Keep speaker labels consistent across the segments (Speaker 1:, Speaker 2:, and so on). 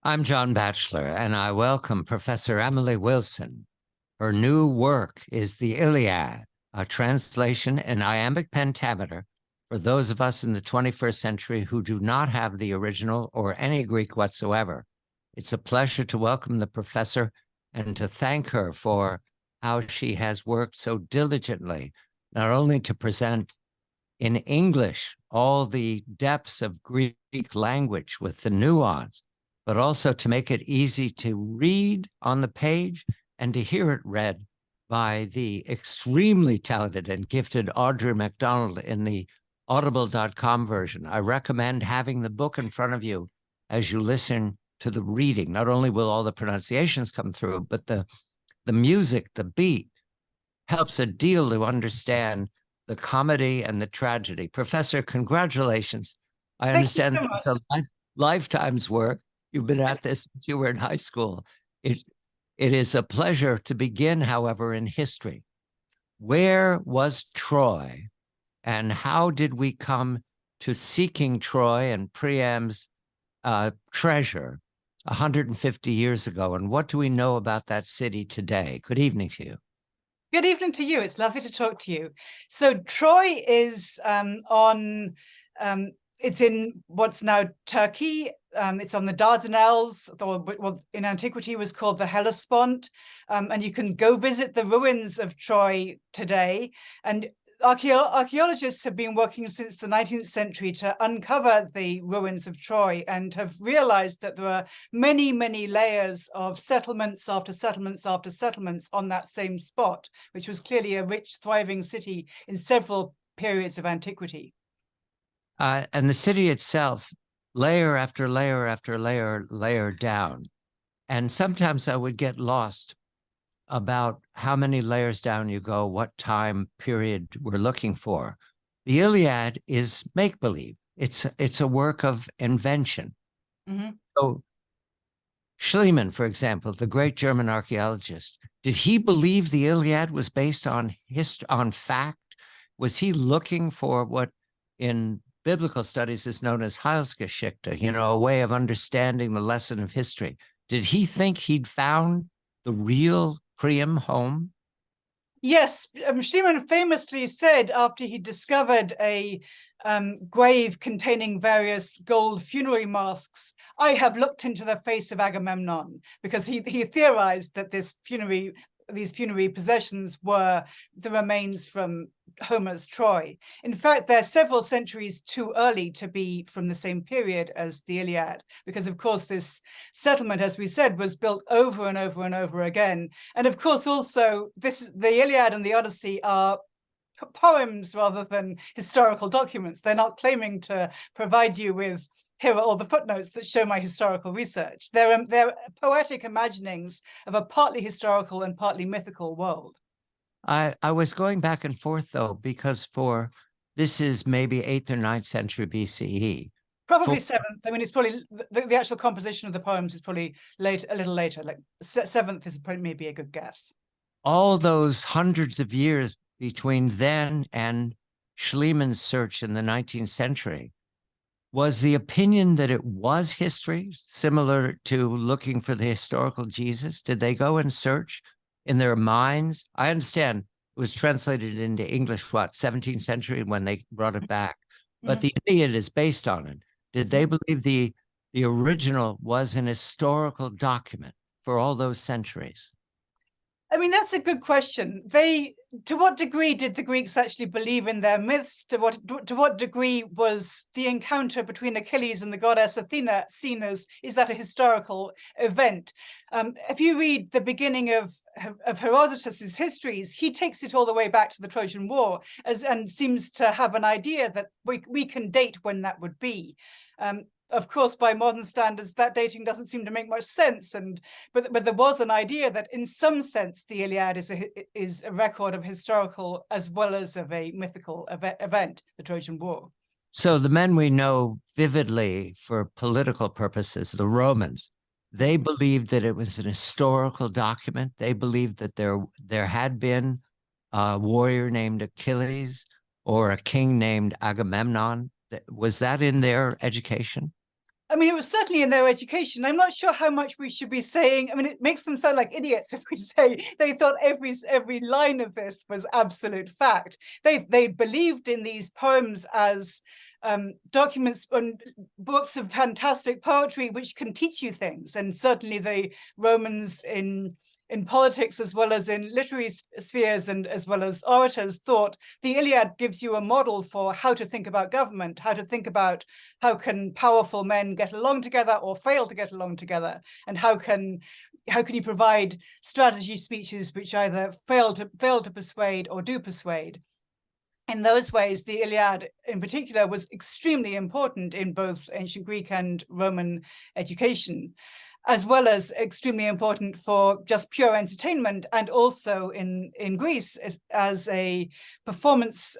Speaker 1: I'm John Batchelor, and I welcome Professor Emily Wilson. Her new work is the Iliad, a translation in iambic pentameter for those of us in the 21st century who do not have the original or any Greek whatsoever. It's a pleasure to welcome the professor and to thank her for how she has worked so diligently, not only to present in English all the depths of Greek language with the nuance, but also to make it easy to read on the page and to hear it read by the extremely talented and gifted Audrey MacDonald in the audible.com version. I recommend having the book in front of you as you listen to the reading. Not only will all the pronunciations come through, but the music, the beat, helps a deal to understand the comedy and the tragedy. Professor, congratulations. I
Speaker 2: Thank you
Speaker 1: understand
Speaker 2: so
Speaker 1: it's
Speaker 2: much.
Speaker 1: a lifetime's work. You've been at this since you were in high school. It is a pleasure to begin, however, in history. Where was Troy, and how did we come to seeking Troy and Priam's treasure 150 years ago? And what do we know about that city today? Good evening to you.
Speaker 2: Good evening to you. It's lovely to talk to you. So Troy is it's in what's now Turkey. It's on the Dardanelles, or what in antiquity was called the Hellespont. And you can go visit the ruins of Troy today. And archaeologists have been working since the 19th century to uncover the ruins of Troy and have realized that there are many, many layers of settlements after settlements after settlements on that same spot, which was clearly a rich, thriving city in several periods of antiquity.
Speaker 1: And the city itself, layer after layer after layer down. And sometimes I would get lost about how many layers down you go, what time period we're looking for. The Iliad is make-believe. It's a work of invention.
Speaker 2: Mm-hmm.
Speaker 1: So Schliemann, for example, the great German archaeologist, did he believe the Iliad was based on fact? Was he looking for what in biblical studies is known as Heilsgeschichte, a way of understanding the lesson of history? Did he think he'd found the real Priam home?
Speaker 2: Yes, Schliemann famously said after he discovered a grave containing various gold funerary masks, "I have looked into the face of Agamemnon," because he theorized that these funerary possessions were the remains from Homer's Troy. In fact, they're several centuries too early to be from the same period as the Iliad, because of course this settlement, as we said, was built over and over and over again. And of course also the Iliad and the Odyssey are poems rather than historical documents. They're not claiming to provide you with, here are all the footnotes that show my historical research. They're poetic imaginings of a partly historical and partly mythical world.
Speaker 1: I was going back and forth, though, because this is maybe 8th or 9th century BCE.
Speaker 2: Probably 7th. I mean, it's probably the actual composition of the poems is probably a little later. Like 7th is probably maybe a good guess.
Speaker 1: All those hundreds of years between then and Schliemann's search in the 19th century, was the opinion that it was history, similar to looking for the historical Jesus? Did they go and search in their minds? I understand it was translated into English, 17th century when they brought it back. But the Iliad is based on it. Did they believe the original was an historical document for all those centuries?
Speaker 2: I mean, that's a good question. To what degree did the Greeks actually believe in their myths? To what degree was the encounter between Achilles and the goddess Athena seen as, is that a historical event? If you read the beginning of Herodotus's histories, he takes it all the way back to the Trojan War and seems to have an idea that we can date when that would be. Of course, by modern standards, that dating doesn't seem to make much sense. But there was an idea that, in some sense, the Iliad is a record of historical as well as of a mythical event, the Trojan War.
Speaker 1: So the men we know vividly for political purposes, the Romans, they believed that it was an historical document. They believed that there had been a warrior named Achilles or a king named Agamemnon. Was that in their education?
Speaker 2: I mean, it was certainly in their education. I'm not sure how much we should be saying. I mean, it makes them sound like idiots if we say they thought every line of this was absolute fact. They believed in these poems as documents and books of fantastic poetry which can teach you things. And certainly the Romans in politics as well as in literary spheres and as well as orators thought the Iliad gives you a model for how to think about government, how to think about how can powerful men get along together or fail to get along together, and how can you provide strategy speeches which either fail to persuade or do persuade. In those ways, the Iliad in particular was extremely important in both ancient Greek and Roman education, as well as extremely important for just pure entertainment, and also in Greece as a performance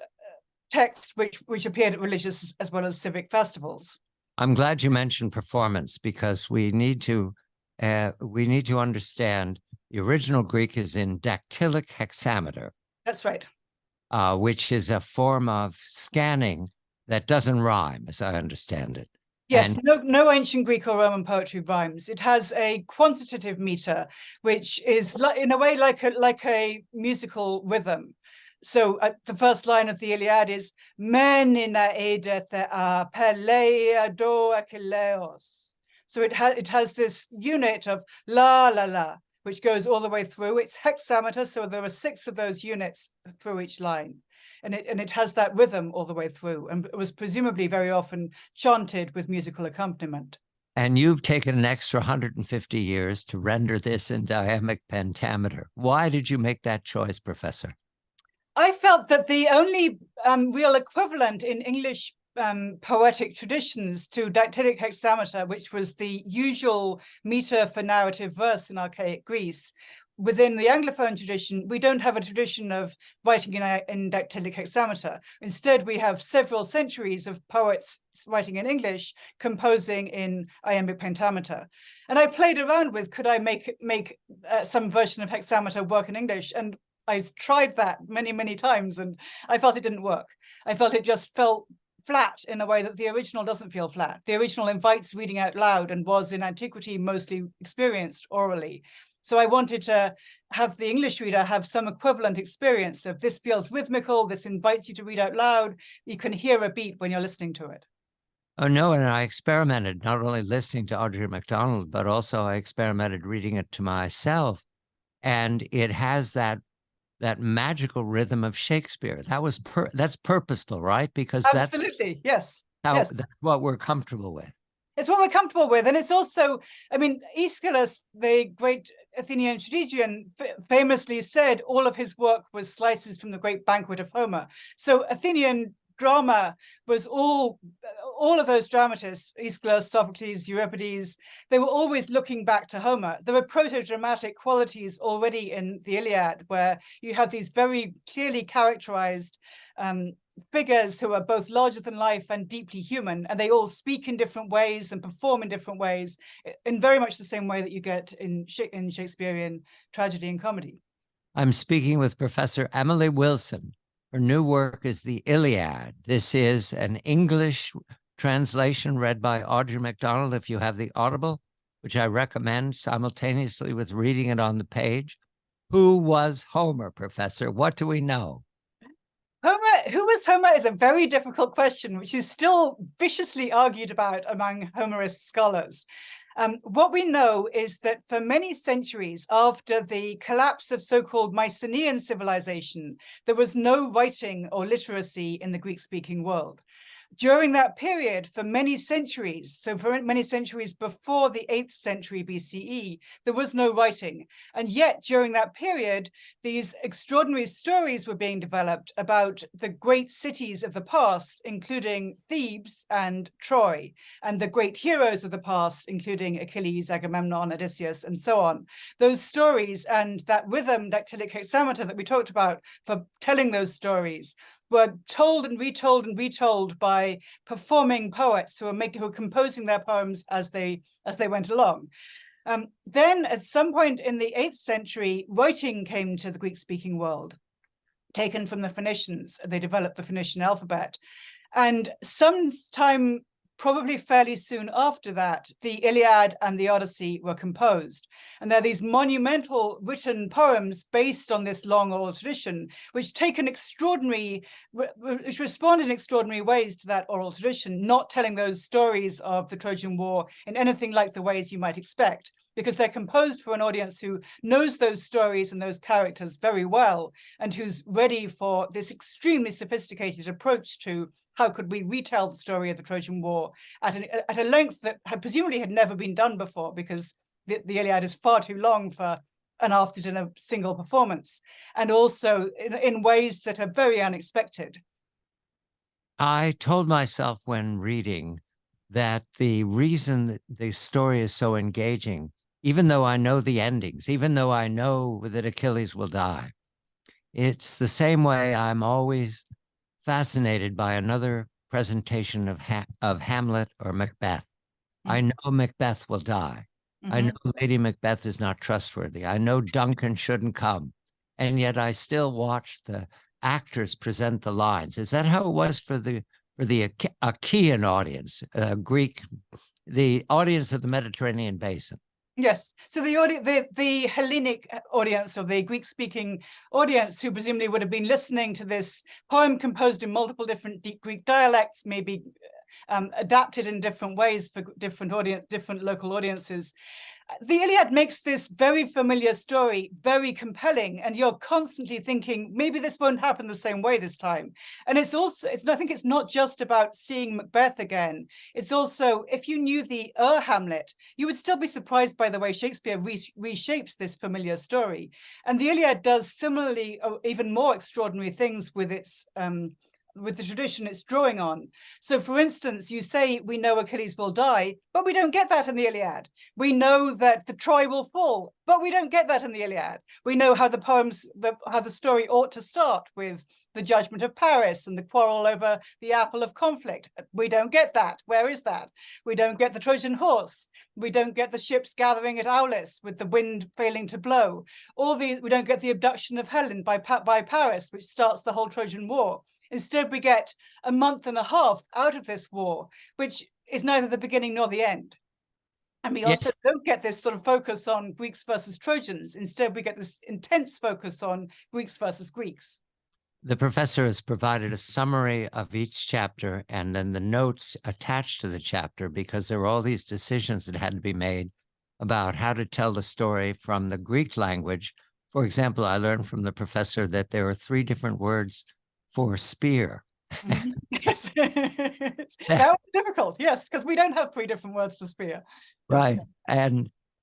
Speaker 2: text which appeared at religious as well as civic festivals.
Speaker 1: I'm glad you mentioned performance, because we need to understand the original Greek is in dactylic hexameter.
Speaker 2: That's right.
Speaker 1: Which is a form of scanning that doesn't rhyme, as I understand it.
Speaker 2: Yes, no ancient Greek or Roman poetry rhymes. It has a quantitative meter, which is in a way like a musical rhythm. So the first line of the Iliad is "Menina edethea peleia do Achilleos." So it has this unit of la la la, which goes all the way through. It's hexameter, so there are 6 of those units through each line. And it has that rhythm all the way through, and it was presumably very often chanted with musical accompaniment.
Speaker 1: And you've taken an extra 150 years to render this in iambic pentameter. Why did you make that choice, Professor?
Speaker 2: I felt that the only real equivalent in English poetic traditions to dactylic hexameter, which was the usual meter for narrative verse in archaic Greece, within the Anglophone tradition, we don't have a tradition of writing in dactylic hexameter. Instead, we have several centuries of poets writing in English, composing in iambic pentameter. And I played around with, could I make some version of hexameter work in English? And I tried that many, many times, and I felt it didn't work. I felt it just felt flat in a way that the original doesn't feel flat. The original invites reading out loud and was in antiquity mostly experienced orally. So I wanted to have the English reader have some equivalent experience of this feels rhythmical, this invites you to read out loud, you can hear a beat when you're listening to it.
Speaker 1: Oh, no, and I experimented not only listening to Audrey MacDonald, but also I experimented reading it to myself. And it has that magical rhythm of Shakespeare. That's purposeful, right? Because
Speaker 2: absolutely, yes.
Speaker 1: That's what we're comfortable with.
Speaker 2: It's what we're comfortable with. And it's also, I mean, Aeschylus, the great Athenian tragedian, famously said all of his work was slices from the great banquet of Homer. So Athenian drama was all of those dramatists, Aeschylus, Sophocles, Euripides, they were always looking back to Homer. There were proto-dramatic qualities already in the Iliad, where you have these very clearly characterized figures who are both larger than life and deeply human, and they all speak in different ways and perform in different ways, in very much the same way that you get in Shakespearean tragedy and comedy.
Speaker 1: I'm speaking with Professor Emily Wilson. Her new work is the Iliad. This is an English translation read by Audrey MacDonald, if you have the Audible, which I recommend simultaneously with reading it on the page. Who was Homer, Professor? What do we know?
Speaker 2: Who was Homer is a very difficult question, which is still viciously argued about among Homerist scholars. What we know is that for many centuries after the collapse of so-called Mycenaean civilization, there was no writing or literacy in the Greek-speaking world. During that period, for many centuries, so for many centuries before the 8th century BCE, there was no writing. And yet, during that period, these extraordinary stories were being developed about the great cities of the past, including Thebes and Troy, and the great heroes of the past, including Achilles, Agamemnon, Odysseus, and so on. Those stories and that rhythm, dactylic hexameter that we talked about for telling those stories, were told and retold by performing poets who were composing their poems as they went along. Then at some point in the 8th century, writing came to the Greek-speaking world, taken from the Phoenicians. They developed the Phoenician alphabet. And sometime probably fairly soon after that, the Iliad and the Odyssey were composed. And they're these monumental written poems based on this long oral tradition, which which respond in extraordinary ways to that oral tradition, not telling those stories of the Trojan War in anything like the ways you might expect, because they're composed for an audience who knows those stories and those characters very well, and who's ready for this extremely sophisticated approach to how could we retell the story of the Trojan War at a length that presumably had never been done before, because the Iliad is far too long for an after-dinner single performance, and also in ways that are very unexpected.
Speaker 1: I told myself when reading that the reason that the story is so engaging, even though I know the endings, even though I know that Achilles will die, it's the same way I'm always fascinated by another presentation of Hamlet or Macbeth. Mm-hmm. I know Macbeth will die. Mm-hmm. I know Lady Macbeth is not trustworthy. I know Duncan shouldn't come. And yet I still watch the actors present the lines. Is that how it was for the Achaean audience, Greek, the audience of the Mediterranean basin?
Speaker 2: Yes. So the Hellenic audience, or the Greek-speaking audience, who presumably would have been listening to this poem composed in multiple different Greek dialects, maybe adapted in different ways for different local audiences. The Iliad makes this very familiar story very compelling, and you're constantly thinking, maybe this won't happen the same way this time. And I think it's not just about seeing Macbeth again. It's also, if you knew the Hamlet, you would still be surprised by the way Shakespeare reshapes this familiar story. And the Iliad does similarly, even more extraordinary things with its with the tradition it's drawing on. So for instance, you say we know Achilles will die, but we don't get that in the Iliad. We know that the Troy will fall, but we don't get that in the Iliad. We know how how the story ought to start, with the judgment of Paris and the quarrel over the apple of conflict. We don't get that. Where is that? We don't get the Trojan horse. We don't get the ships gathering at Aulis with the wind failing to blow. We don't get the abduction of Helen by Paris, which starts the whole Trojan War. Instead, we get a month and a half out of this war, which is neither the beginning nor the end. And we also don't get this sort of focus on Greeks versus Trojans. Instead, we get this intense focus on Greeks versus Greeks.
Speaker 1: The professor has provided a summary of each chapter and then the notes attached to the chapter, because there were all these decisions that had to be made about how to tell the story from the Greek language. For example, I learned from the professor that there are 3 different words for spear.
Speaker 2: Mm-hmm. Yes. That was difficult, yes, because we don't have 3 different words for spear.
Speaker 1: Right.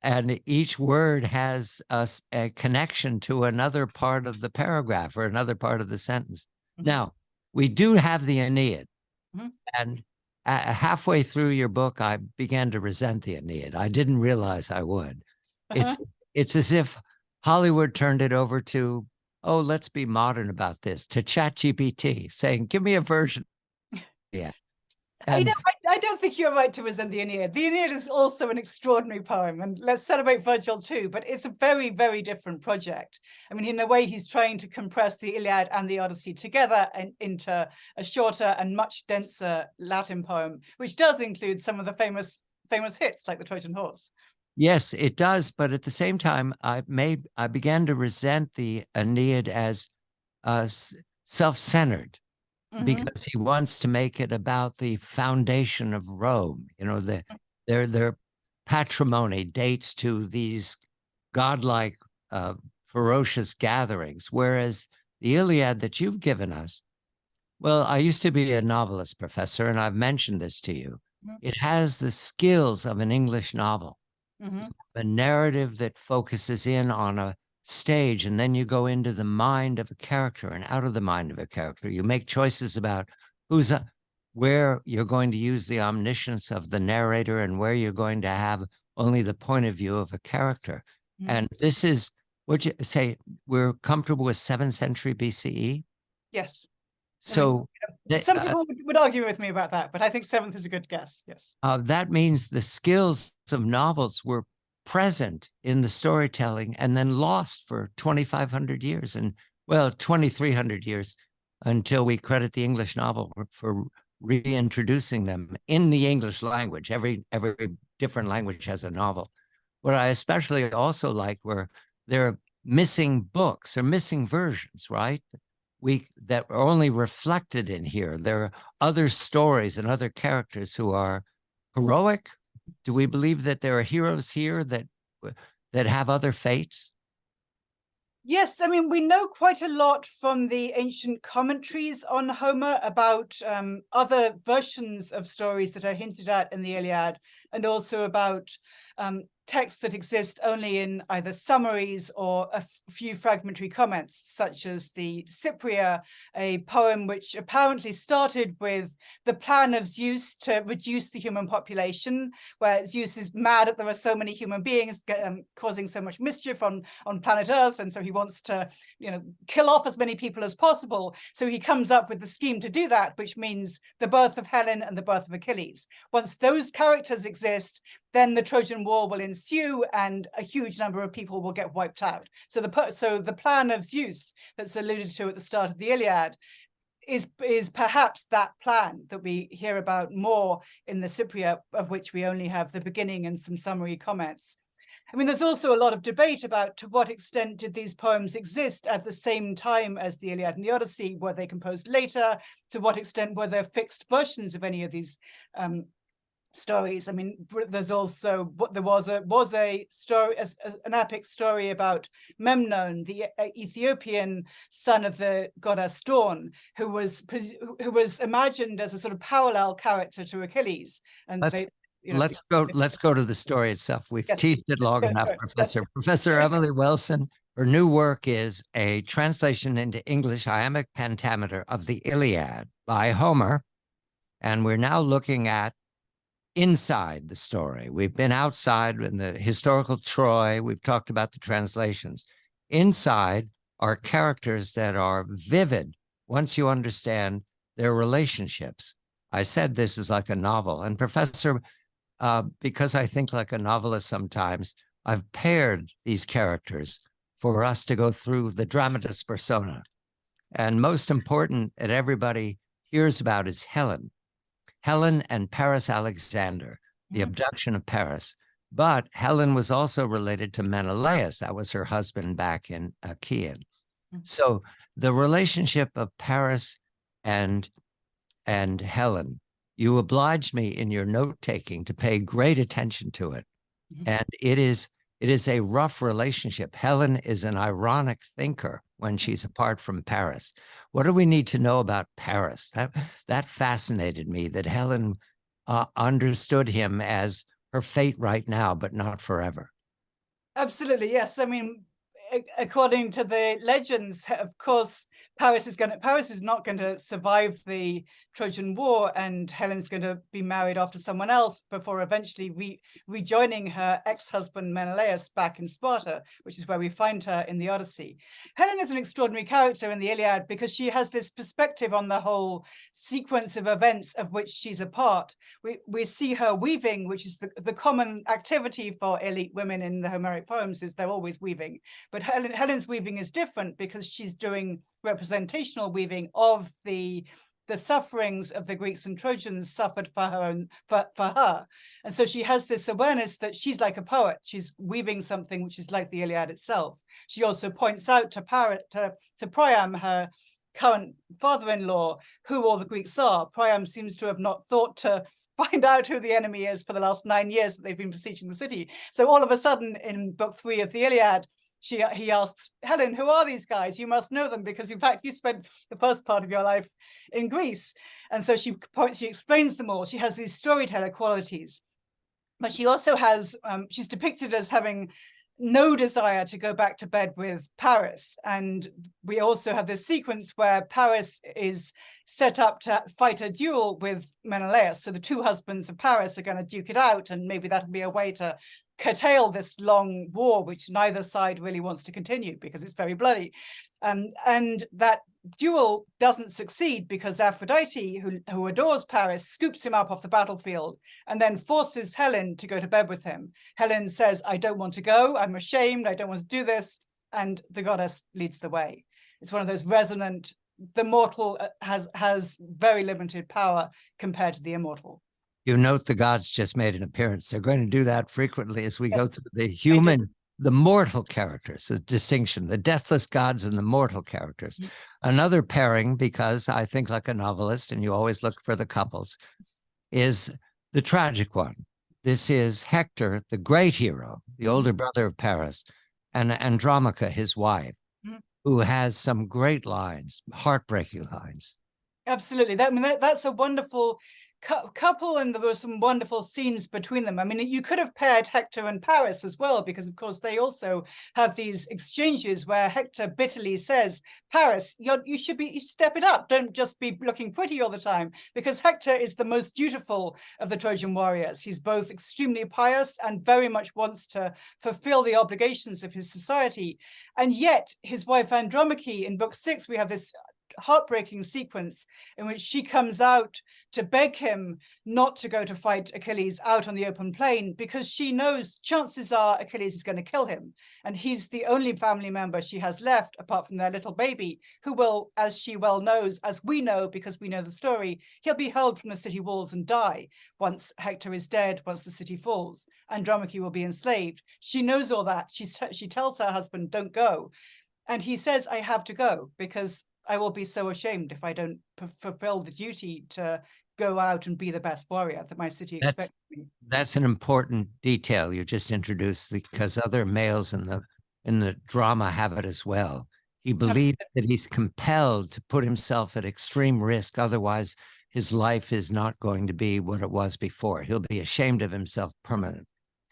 Speaker 1: And each word has a connection to another part of the paragraph or another part of the sentence. Mm-hmm. Now, we do have the Aeneid. Mm-hmm. And halfway through your book, I began to resent the Aeneid. I didn't realize I would. Uh-huh. It's as if Hollywood turned it over to, oh, let's be modern about this, to ChatGPT, saying, give me a version. Yeah.
Speaker 2: And I don't think you're right to resent the Aeneid. The Aeneid is also an extraordinary poem, and let's celebrate Virgil too, but it's a very, very different project. I mean, in a way, he's trying to compress the Iliad and the Odyssey together and into a shorter and much denser Latin poem, which does include some of the famous hits like the Trojan horse.
Speaker 1: Yes, it does. But at the same time, I began to resent the Aeneid as self-centered, mm-hmm. because he wants to make it about the foundation of Rome. You know, their patrimony dates to these godlike, ferocious gatherings, whereas the Iliad that you've given us, well, I used to be a novelist, professor, and I've mentioned this to you. Mm-hmm. It has the skills of an English novel. Mm-hmm. A narrative that focuses in on a stage, and then you go into the mind of a character and out of the mind of a character. You make choices about where you're going to use the omniscience of the narrator and where you're going to have only the point of view of a character. Mm-hmm. And this is what you say, we're comfortable with 7th century BCE?
Speaker 2: Yes.
Speaker 1: So
Speaker 2: some people would argue with me about that, but I think 7th is a good guess. Yes.
Speaker 1: That means the skills of novels were present in the storytelling and then lost for 2,500 years, and 2,300 years, until we credit the English novel for reintroducing them in the English language. Every different language has a novel. What I especially also like were there are missing books or missing versions, right? That are only reflected in here. There are other stories and other characters who are heroic. Do we believe that there are heroes here that have other fates?
Speaker 2: Yes, I mean, we know quite a lot from the ancient commentaries on Homer about other versions of stories that are hinted at in the Iliad, and also about texts that exist only in either summaries or a few fragmentary comments, such as the Cypria, a poem which apparently started with the plan of Zeus to reduce the human population, where Zeus is mad that there are so many human beings causing so much mischief on planet Earth, and so he wants to, kill off as many people as possible. So he comes up with the scheme to do that, which means the birth of Helen and the birth of Achilles. Once those characters exist, then the Trojan War will ensue and a huge number of people will get wiped out. So the plan of Zeus that's alluded to at the start of the Iliad is perhaps that plan that we hear about more in the Cypria, of which we only have the beginning and some summary comments. I mean, there's also a lot of debate about to what extent did these poems exist at the same time as the Iliad and the Odyssey? Were they composed later? To what extent were there fixed versions of any of these stories? I mean, there's also there was a story, an epic story about Memnon, the Ethiopian son of the goddess Dawn, who was imagined as a sort of parallel character to Achilles. And
Speaker 1: let's go to the story itself. We've teased it long enough, Professor. Professor Emily Wilson, her new work is a translation into English iambic pentameter of the Iliad by Homer. And we're now looking at inside the story. We've been outside in the historical Troy. We've talked about the translations. Inside are characters that are vivid once you understand their relationships. I said this is like a novel. And Professor, because I think like a novelist sometimes, I've paired these characters for us to go through the dramatis persona. And most important that everybody hears about is Helen. Helen and Paris Alexander, the abduction of Paris. But Helen was also related to Menelaus. That was her husband back in Achaean. So the relationship of Paris and Helen, you obliged me in your note-taking to pay great attention to it. And it is a rough relationship. Helen is an ironic thinker when she's apart from Paris. What do we need to know about Paris? That fascinated me, that Helen understood him as her fate right now, but not forever.
Speaker 2: Absolutely, yes. I mean, according to the legends, of course, Paris is not going to survive the Trojan War, and Helen's going to be married after someone else before eventually rejoining her ex-husband Menelaus back in Sparta, which is where we find her in the Odyssey. Helen is an extraordinary character in the Iliad because she has this perspective on the whole sequence of events of which she's a part. We see her weaving, which is the common activity for elite women in the Homeric poems, is they're always weaving. But Helen's weaving is different because she's doing representational weaving of the sufferings of the Greeks and Trojans suffered for her. And so she has this awareness that she's like a poet. She's weaving something which is like the Iliad itself. She also points out to Priam, her current father-in-law, who all the Greeks are. Priam seems to have not thought to find out who the enemy is for the last 9 years that they've been besieging the city. So all of a sudden in book 3 of the Iliad, he asks, Helen, who are these guys? You must know them because, in fact, you spent the first part of your life in Greece. And so she explains them all. She has these storyteller qualities. But she also has, she's depicted as having no desire to go back to bed with Paris. And we also have this sequence where Paris is set up to fight a duel with Menelaus. So the two husbands of Paris are going to duke it out, and maybe that'll be a way to curtail this long war, which neither side really wants to continue because it's very bloody. And that duel doesn't succeed because Aphrodite, who adores Paris, scoops him up off the battlefield and then forces Helen to go to bed with him. Helen says, I don't want to go. I'm ashamed. I don't want to do this. And the goddess leads the way. It's one of those resonant the mortal has very limited power compared to the immortal.
Speaker 1: You note the gods just made an appearance. They're going to do that frequently as we go through the human, the mortal characters, the distinction, the deathless gods and the mortal characters. Another pairing, because I think like a novelist, and you always look for the couples, is the tragic one. This is Hector, the great hero, the older brother of Paris, and Andromache, his wife, who has some great lines, heartbreaking lines.
Speaker 2: Absolutely. That's a wonderful couple, and there were some wonderful scenes between them. I mean, you could have paired Hector and Paris as well, because of course they also have these exchanges where Hector bitterly says, Paris, you should step it up. Don't just be looking pretty all the time, because Hector is the most dutiful of the Trojan warriors. He's both extremely pious and very much wants to fulfill the obligations of his society. And yet his wife Andromache, in book 6, we have this heartbreaking sequence in which she comes out to beg him not to go to fight Achilles out on the open plain, because she knows chances are Achilles is going to kill him, and he's the only family member she has left apart from their little baby, who will, as she well knows, as we know because we know the story, he'll be hurled from the city walls and die once Hector is dead. Once the city falls, Andromache will be enslaved. She knows all that. She tells her husband, don't go, and he says, I have to go because I will be so ashamed if I don't fulfill the duty to go out and be the best warrior that my city expects me.
Speaker 1: That's an important detail you just introduced, because other males in the drama have it as well. He believes that he's compelled to put himself at extreme risk. Otherwise, his life is not going to be what it was before. He'll be ashamed of himself permanently.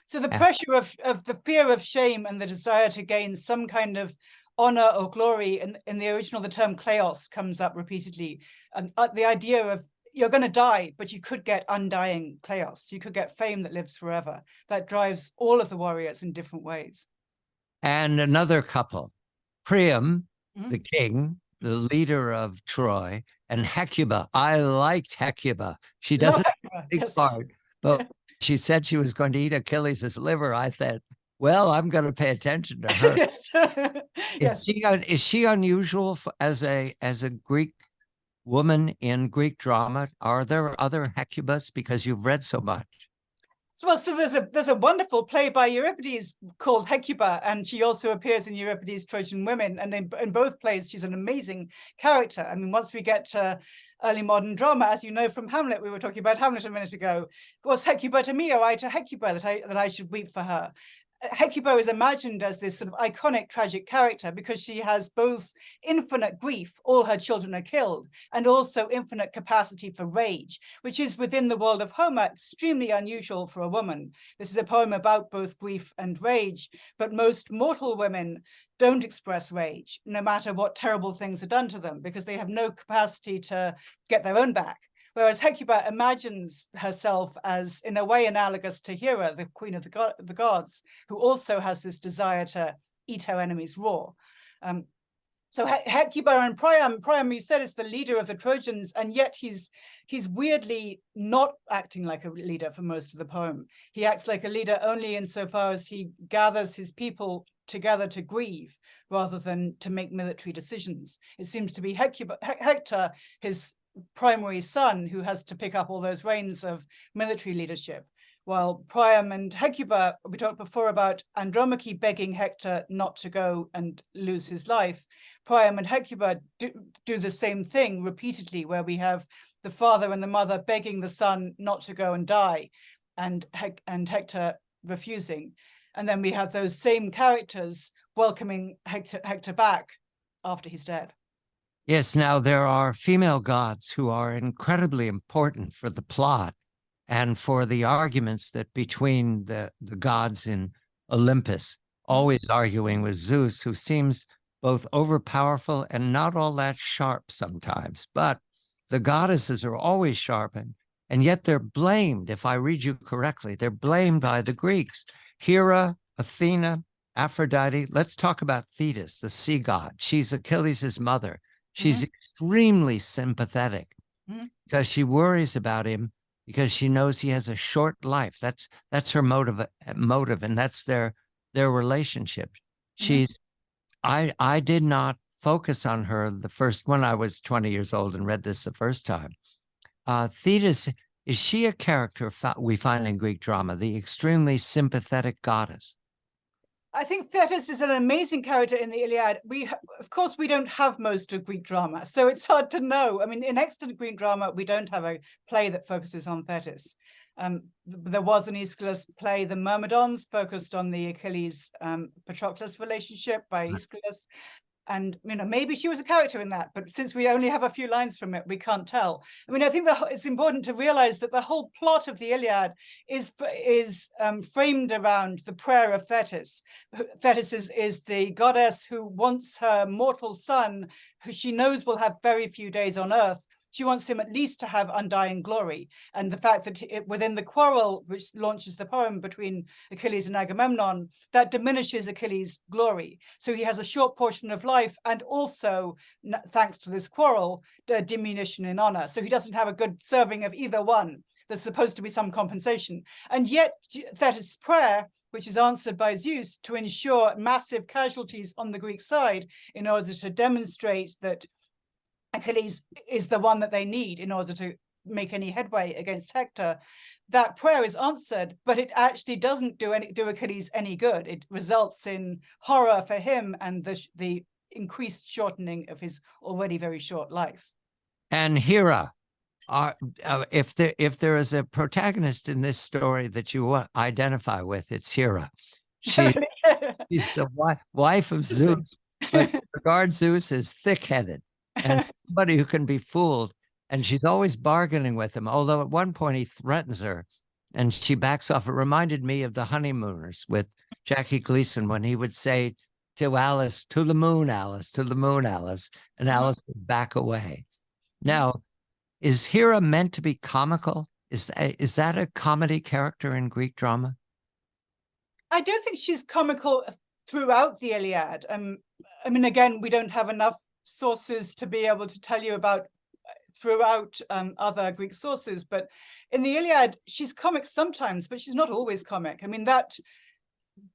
Speaker 2: So the pressure of the fear of shame and the desire to gain some kind of honor or glory, in the original, the term kleos comes up repeatedly. And the idea of you're going to die, but you could get undying kleos. You could get fame that lives forever. That drives all of the warriors in different ways.
Speaker 1: And another couple, Priam, the king, the leader of Troy, and Hecuba. I liked Hecuba. She doesn't take part, but she said she was going to eat Achilles' liver. I thought, well, I'm going to pay attention to her.
Speaker 2: Yes.
Speaker 1: Is she unusual as a Greek woman in Greek drama? Are there other Hecubas, because you've read so much?
Speaker 2: So there's a wonderful play by Euripides called Hecuba, and she also appears in Euripides' Trojan Women. And in both plays, she's an amazing character. I mean, once we get to early modern drama, as you know from Hamlet, we were talking about Hamlet a minute ago, was Hecuba to me, or I to Hecuba, that I should weep for her. Hecuba is imagined as this sort of iconic tragic character because she has both infinite grief, all her children are killed, and also infinite capacity for rage, which is within the world of Homer extremely unusual for a woman. This is a poem about both grief and rage, but most mortal women don't express rage, no matter what terrible things are done to them, because they have no capacity to get their own back. Whereas Hecuba imagines herself as, in a way, analogous to Hera, the queen of the gods, who also has this desire to eat her enemies raw. So Hecuba and Priam, you said, is the leader of the Trojans, and yet he's weirdly not acting like a leader for most of the poem. He acts like a leader only insofar as he gathers his people together to grieve rather than to make military decisions. It seems to be Hector, his primary son, who has to pick up all those reins of military leadership, while Priam and Hecuba, we talked before about Andromache begging Hector not to go and lose his life. Priam and Hecuba do the same thing repeatedly, where we have the father and the mother begging the son not to go and die, and Hector refusing. And then we have those same characters welcoming Hector back after he's dead.
Speaker 1: Yes, now there are female gods who are incredibly important for the plot and for the arguments that between the gods in Olympus, always arguing with Zeus, who seems both overpowerful and not all that sharp sometimes. But the goddesses are always sharp, and yet they're blamed, if I read you correctly, they're blamed by the Greeks. Hera, Athena, Aphrodite. Let's talk about Thetis, the sea god. She's Achilles' mother. She's extremely sympathetic because she worries about him because she knows he has a short life. That's her motive, and that's their relationship. I did not focus on her the first when I was 20 years old and read this the first time. Thetis, is she a character we find in Greek drama, the extremely sympathetic goddess?
Speaker 2: I think Thetis is an amazing character in the Iliad. Of course, we don't have most of Greek drama, so it's hard to know. I mean, in extant Greek drama, we don't have a play that focuses on Thetis. There was an Aeschylus play, The Myrmidons, focused on the Achilles Patroclus relationship by Aeschylus. And, you know, maybe she was a character in that, but since we only have a few lines from it, we can't tell. I mean, I think it's important to realize that the whole plot of the Iliad is framed around the prayer of Thetis. Thetis is the goddess who wants her mortal son, who she knows will have very few days on earth. She wants him at least to have undying glory. And the fact that within the quarrel, which launches the poem between Achilles and Agamemnon, that diminishes Achilles' glory. So he has a short portion of life, and also, thanks to this quarrel, a diminution in honor. So he doesn't have a good serving of either one. There's supposed to be some compensation. And yet Thetis' prayer, which is answered by Zeus to ensure massive casualties on the Greek side in order to demonstrate that Achilles is the one that they need in order to make any headway against Hector. That prayer is answered, but it actually doesn't do Achilles any good. It results in horror for him and the increased shortening of his already very short life.
Speaker 1: And Hera, if there is a protagonist in this story that you identify with, it's Hera. She's the wife of Zeus, but regards Zeus as thick-headed and somebody who can be fooled. And she's always bargaining with him, although at one point he threatens her and she backs off. It reminded me of The Honeymooners with Jackie Gleason when he would say to Alice, "To the moon, Alice, to the moon, Alice," and Alice would back away. Now, is Hera meant to be comical? Is that a comedy character in Greek drama?
Speaker 2: I don't think she's comical throughout the Iliad. I mean, again, we don't have enough sources to be able to tell you about throughout other Greek sources, but in the Iliad, she's comic sometimes, but she's not always comic. I mean, that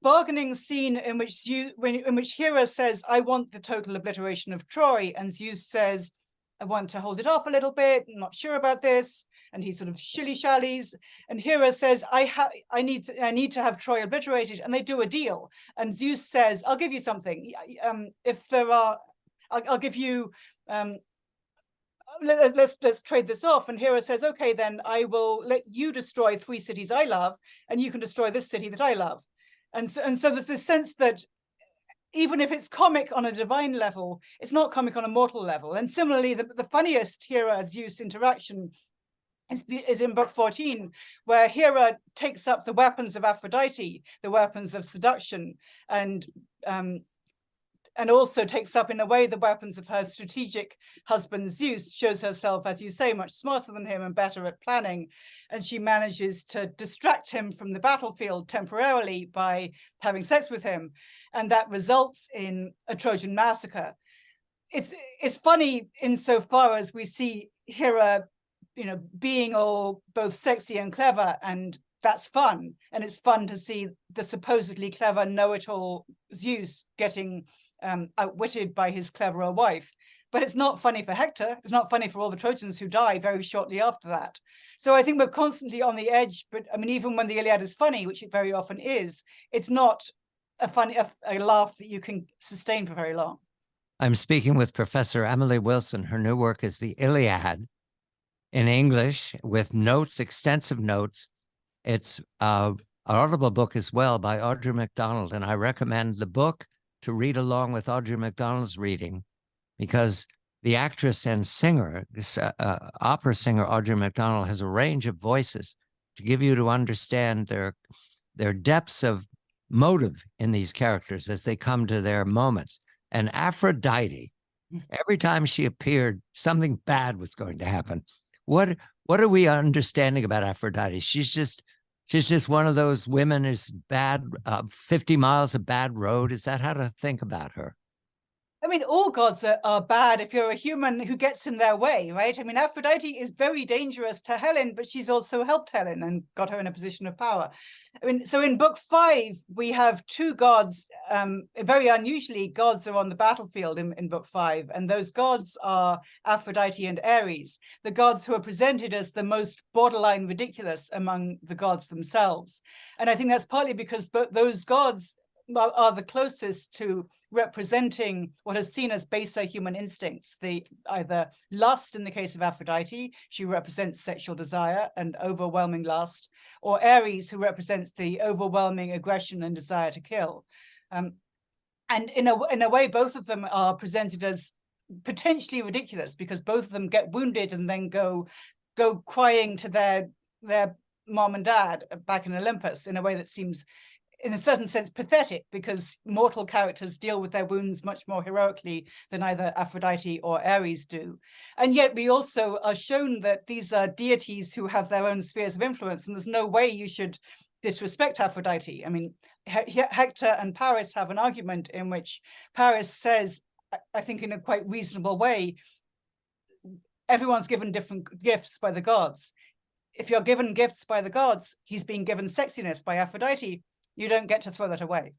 Speaker 2: bargaining scene in which Hera says, "I want the total obliteration of Troy," and Zeus says, "I want to hold it off a little bit, I'm not sure about this," and he sort of shilly-shallies, and Hera says, I need to have Troy obliterated, and they do a deal, and Zeus says, "I'll give you something. If there are, I'll give you, let's trade this off." And Hera says, "Okay, then I will let you destroy 3 cities I love, and you can destroy this city that I love." And so there's this sense that even if it's comic on a divine level, it's not comic on a mortal level. And similarly, the funniest Hera-Zeus interaction is in book 14, where Hera takes up the weapons of Aphrodite, the weapons of seduction, and also takes up, in a way, the weapons of her strategic husband Zeus. Shows herself, as you say, much smarter than him and better at planning. And she manages to distract him from the battlefield temporarily by having sex with him. And that results in a Trojan massacre. It's funny insofar as we see Hera, being all both sexy and clever, and that's fun. And it's fun to see the supposedly clever know-it-all Zeus getting outwitted by his cleverer wife. But it's not funny for Hector. It's not funny for all the Trojans who die very shortly after that. So I think we're constantly on the edge. But I mean, even when the Iliad is funny, which it very often is, it's not a laugh that you can sustain for very long.
Speaker 1: I'm speaking with Professor Emily Wilson. Her new work is The Iliad in English with notes, extensive notes. It's an audible book as well by Audrey MacDonald, and I recommend the book to read along with Audrey MacDonald's reading, because the actress and singer, opera singer Audrey MacDonald, has a range of voices to give you to understand their depths of motive in these characters as they come to their moments. And Aphrodite, every time she appeared, something bad was going to happen. What are we understanding about Aphrodite? She's just one of those women who's bad, 50 miles of bad road. Is that how to think about her?
Speaker 2: I mean, all gods are bad if you're a human who gets in their way, right? I mean, Aphrodite is very dangerous to Helen, but she's also helped Helen and got her in a position of power. I mean, so in book 5, we have 2 gods, very unusually, gods are on the battlefield in book 5, and those gods are Aphrodite and Ares, the gods who are presented as the most borderline ridiculous among the gods themselves. And I think that's partly because those gods are the closest to representing what is seen as baser human instincts, the either lust in the case of Aphrodite, she represents sexual desire and overwhelming lust, or Ares, who represents the overwhelming aggression and desire to kill. And in a way, both of them are presented as potentially ridiculous because both of them get wounded and then go crying to their mom and dad back in Olympus in a way that seems, in a certain sense, pathetic, because mortal characters deal with their wounds much more heroically than either Aphrodite or Ares do. And yet we also are shown that these are deities who have their own spheres of influence, and there's no way you should disrespect Aphrodite. I mean, Hector and Paris have an argument in which Paris says, I think in a quite reasonable way, everyone's given different gifts by the gods. If you're given gifts by the gods, he's being given sexiness by Aphrodite. You don't get to throw that away.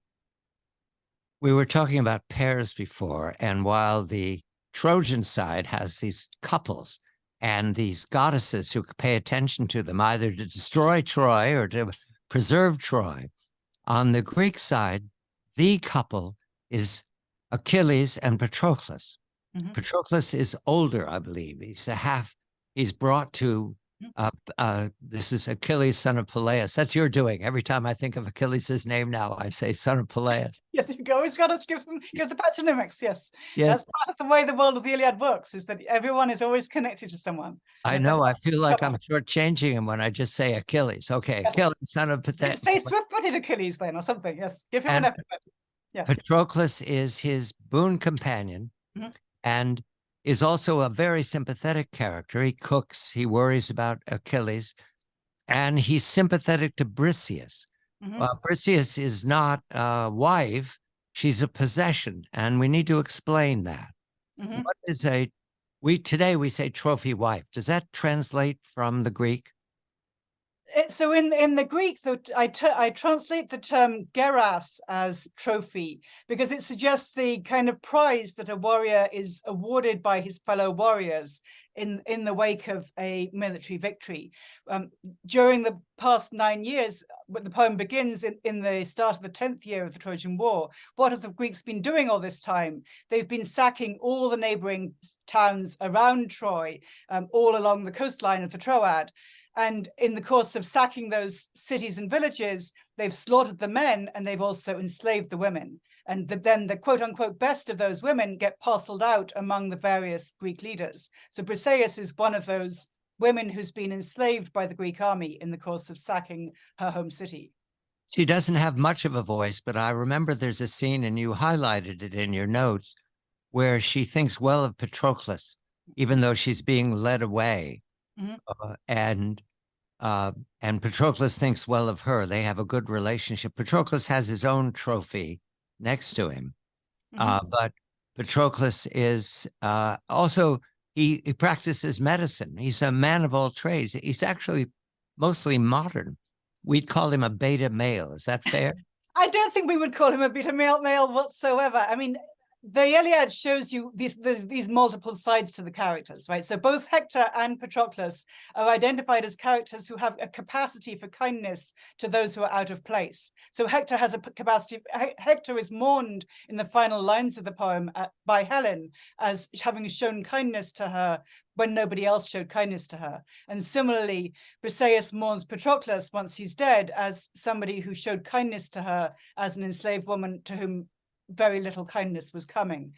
Speaker 1: We were talking about pairs before, and while the Trojan side has these couples and these goddesses who pay attention to them, either to destroy Troy or to preserve Troy, on the Greek side, the couple is Achilles and Patroclus. Mm-hmm. Patroclus is older, I believe. He's brought to this is Achilles, son of Peleus. That's your doing. Every time I think of Achilles' name now, I say son of Peleus.
Speaker 2: Yes, you always got to give the patronymics. Yes. That's part of the way the world of the Iliad works, is that everyone is always connected to someone.
Speaker 1: I know. I feel like I'm shortchanging him when I just say Achilles. Okay, yes. Achilles, son of Peleus.
Speaker 2: Say swift-footed Achilles then, or something. Yes, give him an epithet. Yeah.
Speaker 1: Patroclus is his boon companion, and is also a very sympathetic character. He cooks, he worries about Achilles, and he's sympathetic to Briseis. Briseis is not a wife, she's a possession, and we need to explain that. What is today we say trophy wife. Does that translate from the Greek?
Speaker 2: So in the Greek, though, I translate the term geras as trophy because it suggests the kind of prize that a warrior is awarded by his fellow warriors in the wake of a military victory. During the past 9 years, the poem begins in the start of the 10th year of the Trojan War. What have the Greeks been doing all this time? They've been sacking all the neighboring towns around Troy, all along the coastline of the Troad. And in the course of sacking those cities and villages, they've slaughtered the men and they've also enslaved the women. And then the quote unquote best of those women get parceled out among the various Greek leaders. So Briseis is one of those women who's been enslaved by the Greek army in the course of sacking her home city.
Speaker 1: She doesn't have much of a voice, but I remember there's a scene, and you highlighted it in your notes, where she thinks well of Patroclus, even though she's being led away. And Patroclus thinks well of her. They have a good relationship. Patroclus has his own trophy next to him. But Patroclus is also, he practices medicine. He's a man of all trades. He's actually mostly modern. We'd call him a beta male. Is that fair?
Speaker 2: I don't think we would call him a beta male whatsoever. I mean, the Iliad shows you these multiple sides to the characters, right? So both Hector and Patroclus are identified as characters who have a capacity for kindness to those who are out of place. So Hector has a capacity. Hector is mourned in the final lines of the poem by Helen as having shown kindness to her when nobody else showed kindness to her. And similarly, Briseis mourns Patroclus once he's dead as somebody who showed kindness to her as an enslaved woman to whom very little kindness was coming.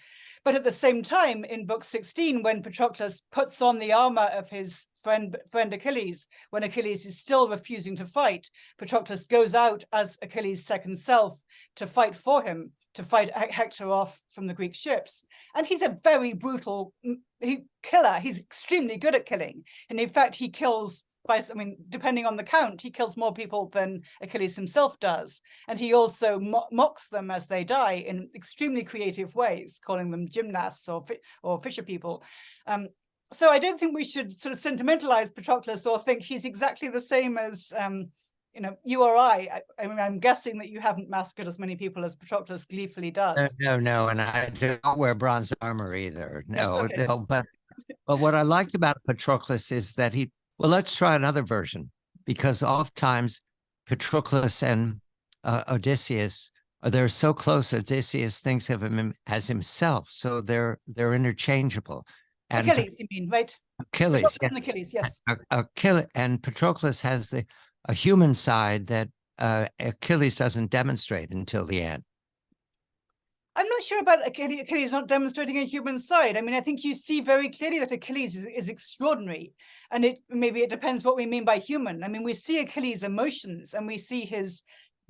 Speaker 2: But at the same time, in book 16, when Patroclus puts on the armor of his friend Achilles, when Achilles is still refusing to fight, Patroclus goes out as Achilles' second self to fight for him, to fight Hector off from the Greek ships. And he's a very brutal killer. He's extremely good at killing. And in fact, he kills, depending on the count, he kills more people than Achilles himself does. And he also mocks them as they die in extremely creative ways, calling them gymnasts or fisher people. So I don't think we should sort of sentimentalize Patroclus or think he's exactly the same as you or I mean, I'm guessing that you haven't massacred as many people as Patroclus gleefully does.
Speaker 1: No, and I don't wear bronze armor either.
Speaker 2: Yes,
Speaker 1: No,
Speaker 2: okay.
Speaker 1: no, but what I liked about Patroclus is that well, let's try another version, because oftentimes Patroclus and Odysseus, they're so close. Odysseus thinks of him as himself, so they're interchangeable. And
Speaker 2: Achilles, you mean, right?
Speaker 1: Achilles,
Speaker 2: Patroclus and Achilles, yes.
Speaker 1: Achilles, and Patroclus has a human side that Achilles doesn't demonstrate until the end.
Speaker 2: I'm not sure about Achilles not demonstrating a human side. I mean, I think you see very clearly that Achilles is extraordinary, and maybe it depends what we mean by human. I mean, we see Achilles' emotions, and we see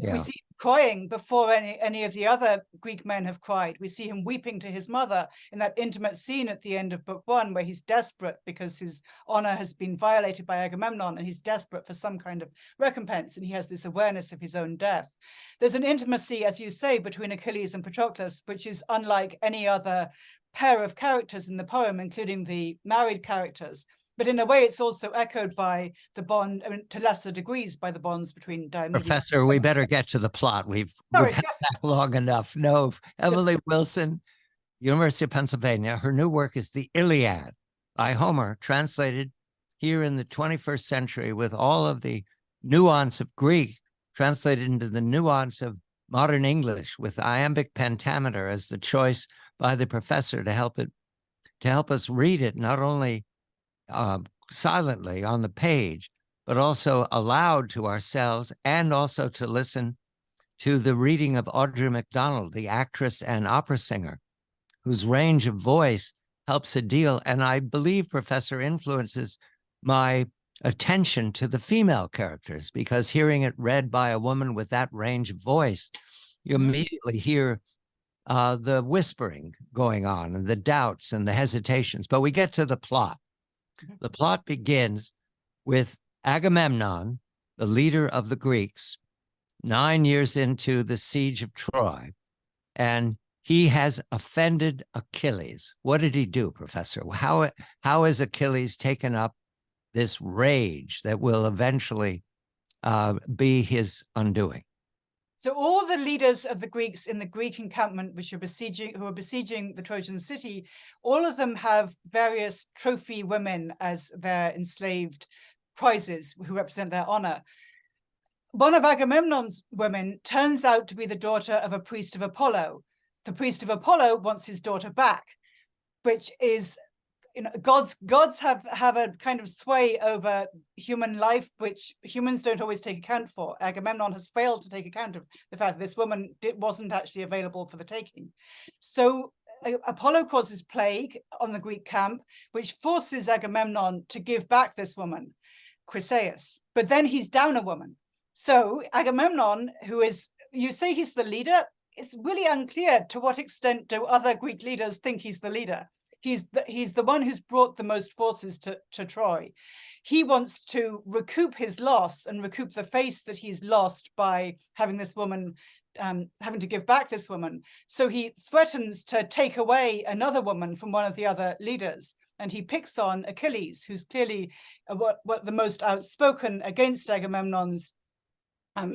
Speaker 2: we see him crying before any of the other Greek men have cried. We see him weeping to his mother in that intimate scene at the end of book 1, where he's desperate because his honor has been violated by Agamemnon, and he's desperate for some kind of recompense, and he has this awareness of his own death. There's an intimacy, as you say, between Achilles and Patroclus, which is unlike any other pair of characters in the poem, including the married characters. But in a way, it's also echoed by the bond, I mean, to lesser degrees, by the bonds between Diomedes.
Speaker 1: Professor, we better get to the plot. We've had that long enough. No, Emily Wilson, University of Pennsylvania. Her new work is The Iliad by Homer, translated here in the 21st century with all of the nuance of Greek, translated into the nuance of modern English with iambic pentameter as the choice by the professor to help us read it, not only silently on the page, but also aloud to ourselves, and also to listen to the reading of Audrey McDonald, the actress and opera singer, whose range of voice helps a deal, and I believe, Professor, influences my attention to the female characters, because hearing it read by a woman with that range of voice, you immediately hear the whispering going on and the doubts and the hesitations. But we get to the plot. The plot begins with Agamemnon, the leader of the Greeks, 9 years into the siege of Troy, and he has offended Achilles. What did he do, Professor? How has Achilles taken up this rage that will eventually be his undoing?
Speaker 2: So all the leaders of the Greeks in the Greek encampment, who are besieging the Trojan city, all of them have various trophy women as their enslaved prizes who represent their honor. One of Agamemnon's women turns out to be the daughter of a priest of Apollo. The priest of Apollo wants his daughter back, which is, gods have a kind of sway over human life, which humans don't always take account for. Agamemnon has failed to take account of the fact that this woman wasn't actually available for the taking. So Apollo causes plague on the Greek camp, which forces Agamemnon to give back this woman, Chryseis. But then he's down a woman. So Agamemnon, who is, you say he's the leader, it's really unclear to what extent do other Greek leaders think he's the leader. He's the one who's brought the most forces to Troy. He wants to recoup his loss and recoup the face that he's lost by having this woman, having to give back this woman. So he threatens to take away another woman from one of the other leaders. And he picks on Achilles, who's clearly what the most outspoken against Agamemnon's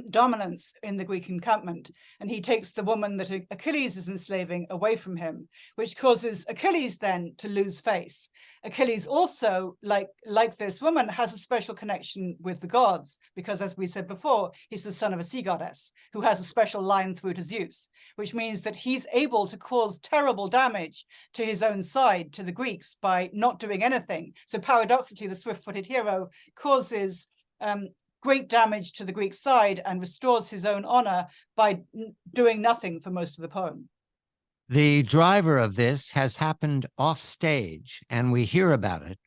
Speaker 2: dominance in the Greek encampment, and he takes the woman that Achilles is enslaving away from him, which causes Achilles then to lose face. Achilles also, like this woman, has a special connection with the gods, because as we said before, he's the son of a sea goddess who has a special line through to Zeus, which means that he's able to cause terrible damage to his own side, to the Greeks, by not doing anything. So paradoxically, the swift-footed hero causes great damage to the Greek side and restores his own honor by doing nothing for most of the poem.
Speaker 1: The driver of this has happened off stage, and we hear about it,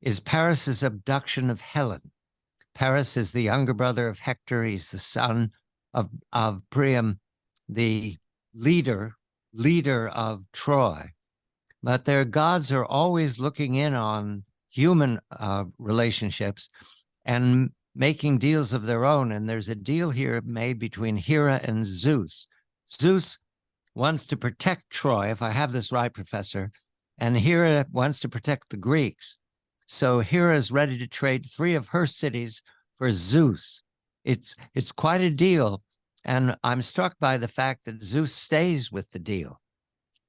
Speaker 1: is Paris's abduction of Helen. Paris is the younger brother of Hector. He's the son of Priam, the leader of Troy. But their gods are always looking in on human relationships and making deals of their own. And there's a deal here made between Hera and Zeus. Zeus wants to protect Troy, if I have this right, Professor, and Hera wants to protect the Greeks. So Hera is ready to trade 3 of her cities for Zeus. it's quite a deal. And I'm struck by the fact that Zeus stays with the deal.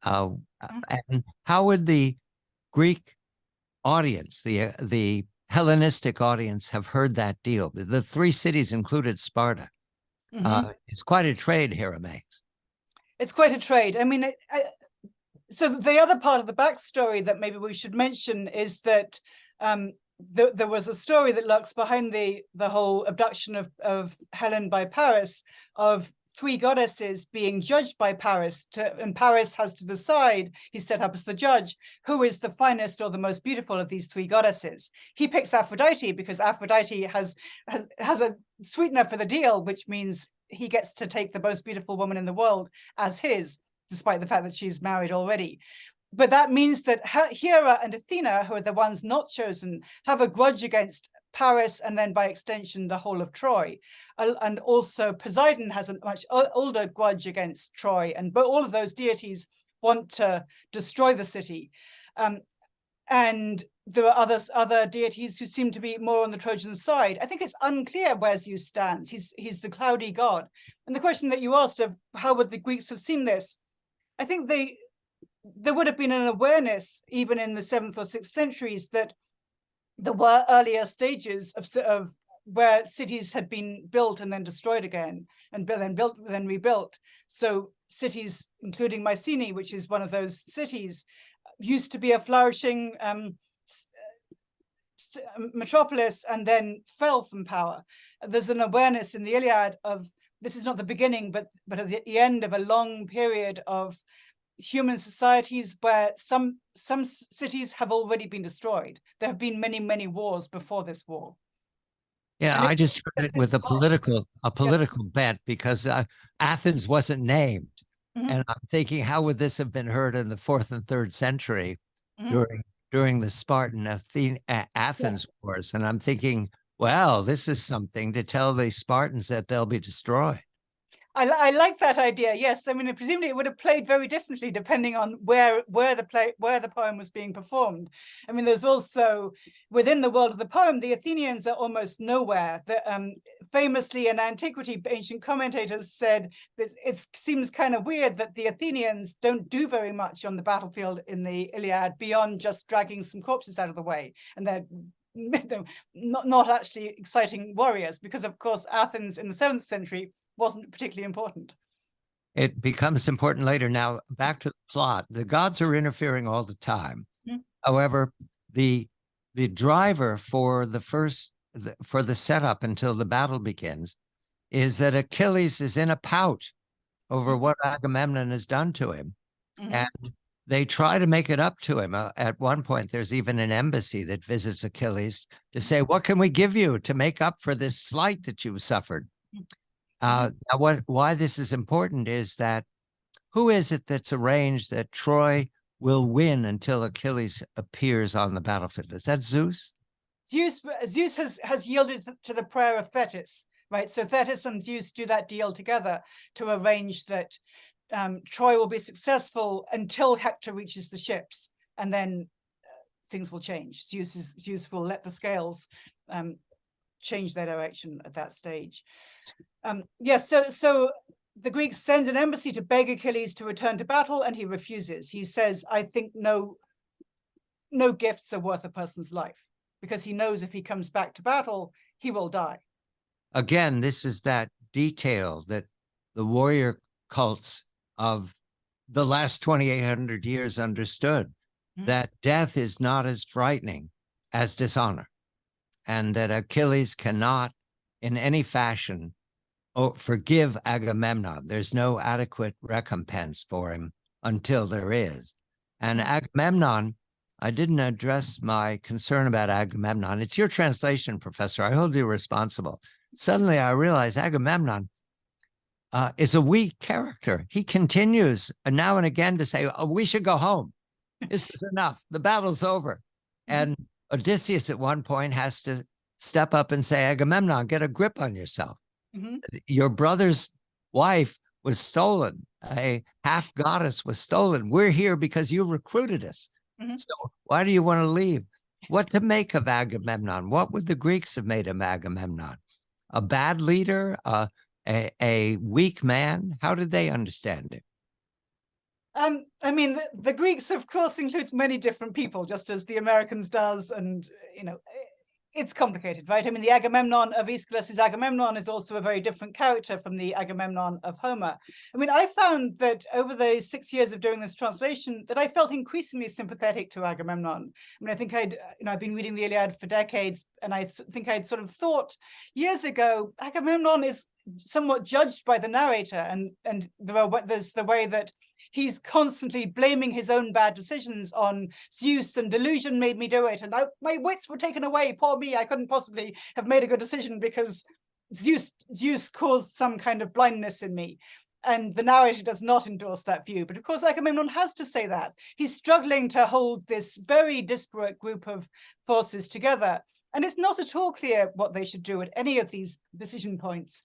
Speaker 1: And how would the Greek audience, the Hellenistic audience, have heard that deal? The three cities included Sparta. It's quite a trade Hera makes.
Speaker 2: It's quite a trade. I mean, so the other part of the backstory that maybe we should mention is that there was a story that lurks behind the whole abduction of Helen by Paris, of three goddesses being judged by Paris, and Paris has to decide, he's set up as the judge, who is the finest or the most beautiful of these three goddesses. He picks Aphrodite because Aphrodite has a sweetener for the deal, which means he gets to take the most beautiful woman in the world as his, despite the fact that she's married already. But that means that Hera and Athena, who are the ones not chosen, have a grudge against Paris and then by extension the whole of Troy. And also Poseidon has a much older grudge against Troy, but all of those deities want to destroy the city. And there are other deities who seem to be more on the Trojan side. I think it's unclear where Zeus stands. He's the cloudy god. And the question that you asked of how would the Greeks have seen this, I think there would have been an awareness, even in the 7th or 6th centuries, that there were earlier stages of where cities had been built and then destroyed again, and then built, then rebuilt. So cities, including Mycenae, which is one of those cities, used to be a flourishing metropolis and then fell from power. There's an awareness in the Iliad of this is not the beginning, but at the end of a long period of human societies where some cities have already been destroyed. There have been many, many wars before this war.
Speaker 1: Yeah, I just heard it with a political bent because Athens wasn't named. And I'm thinking, how would this have been heard in the 4th and 3rd century during the Spartan Athens wars? And I'm thinking, well, this is something to tell the Spartans that they'll be destroyed.
Speaker 2: I like that idea. Yes, I mean, presumably it would have played very differently depending on where the poem was being performed. I mean, there's also within the world of the poem, the Athenians are almost nowhere. Famously in antiquity, ancient commentators said that it seems kind of weird that the Athenians don't do very much on the battlefield in the Iliad beyond just dragging some corpses out of the way, and they're not actually exciting warriors, because of course Athens in the 7th century wasn't particularly important.
Speaker 1: It becomes important later. Now, back to the plot. The gods are interfering all the time. However, the driver for the setup until the battle begins is that Achilles is in a pout over what Agamemnon has done to him. And they try to make it up to him. At one point, there's even an embassy that visits Achilles to say, what can we give you to make up for this slight that you've suffered? Why this is important is that who is it that's arranged that Troy will win until Achilles appears on the battlefield? Is that Zeus?
Speaker 2: Zeus has yielded to the prayer of Thetis, right? So Thetis and Zeus do that deal together to arrange that Troy will be successful until Hector reaches the ships, and then things will change. Zeus will let the scales change their direction at that stage. So the Greeks send an embassy to beg Achilles to return to battle, and he refuses. He says, I think no gifts are worth a person's life, because he knows if he comes back to battle, he will die.
Speaker 1: Again, this is that detail that the warrior cults of the last 2,800 years understood, that death is not as frightening as dishonor, and that Achilles cannot in any fashion forgive Agamemnon. There's no adequate recompense for him until there is. And Agamemnon, I didn't address my concern about Agamemnon. It's your translation, Professor. I hold you responsible. Suddenly I realize Agamemnon is a weak character. He continues now and again to say, oh, we should go home. This is enough. The battle's over. And Odysseus at one point has to step up and say, Agamemnon, get a grip on yourself. Your brother's wife was stolen. A half goddess was stolen. We're here because you recruited us. So why do you want to leave? What to make of Agamemnon? What would the Greeks have made of Agamemnon? a bad leader, a weak man? How did they understand it?
Speaker 2: I mean, the Greeks, of course, includes many different people, just as the Americans does, and it's complicated, right? I mean, the Agamemnon of Aeschylus' Agamemnon is also a very different character from the Agamemnon of Homer. I mean, I found that over the 6 years of doing this translation, that I felt increasingly sympathetic to Agamemnon. I mean, I think I'd been reading the Iliad for decades, and I think I'd sort of thought years ago, Agamemnon is somewhat judged by the narrator, and there's the way that he's constantly blaming his own bad decisions on Zeus, and delusion made me do it, and my wits were taken away, poor me, I couldn't possibly have made a good decision because Zeus caused some kind of blindness in me. And the narrator does not endorse that view. But of course, Agamemnon has to say that. He's struggling to hold this very disparate group of forces together. And it's not at all clear what they should do at any of these decision points.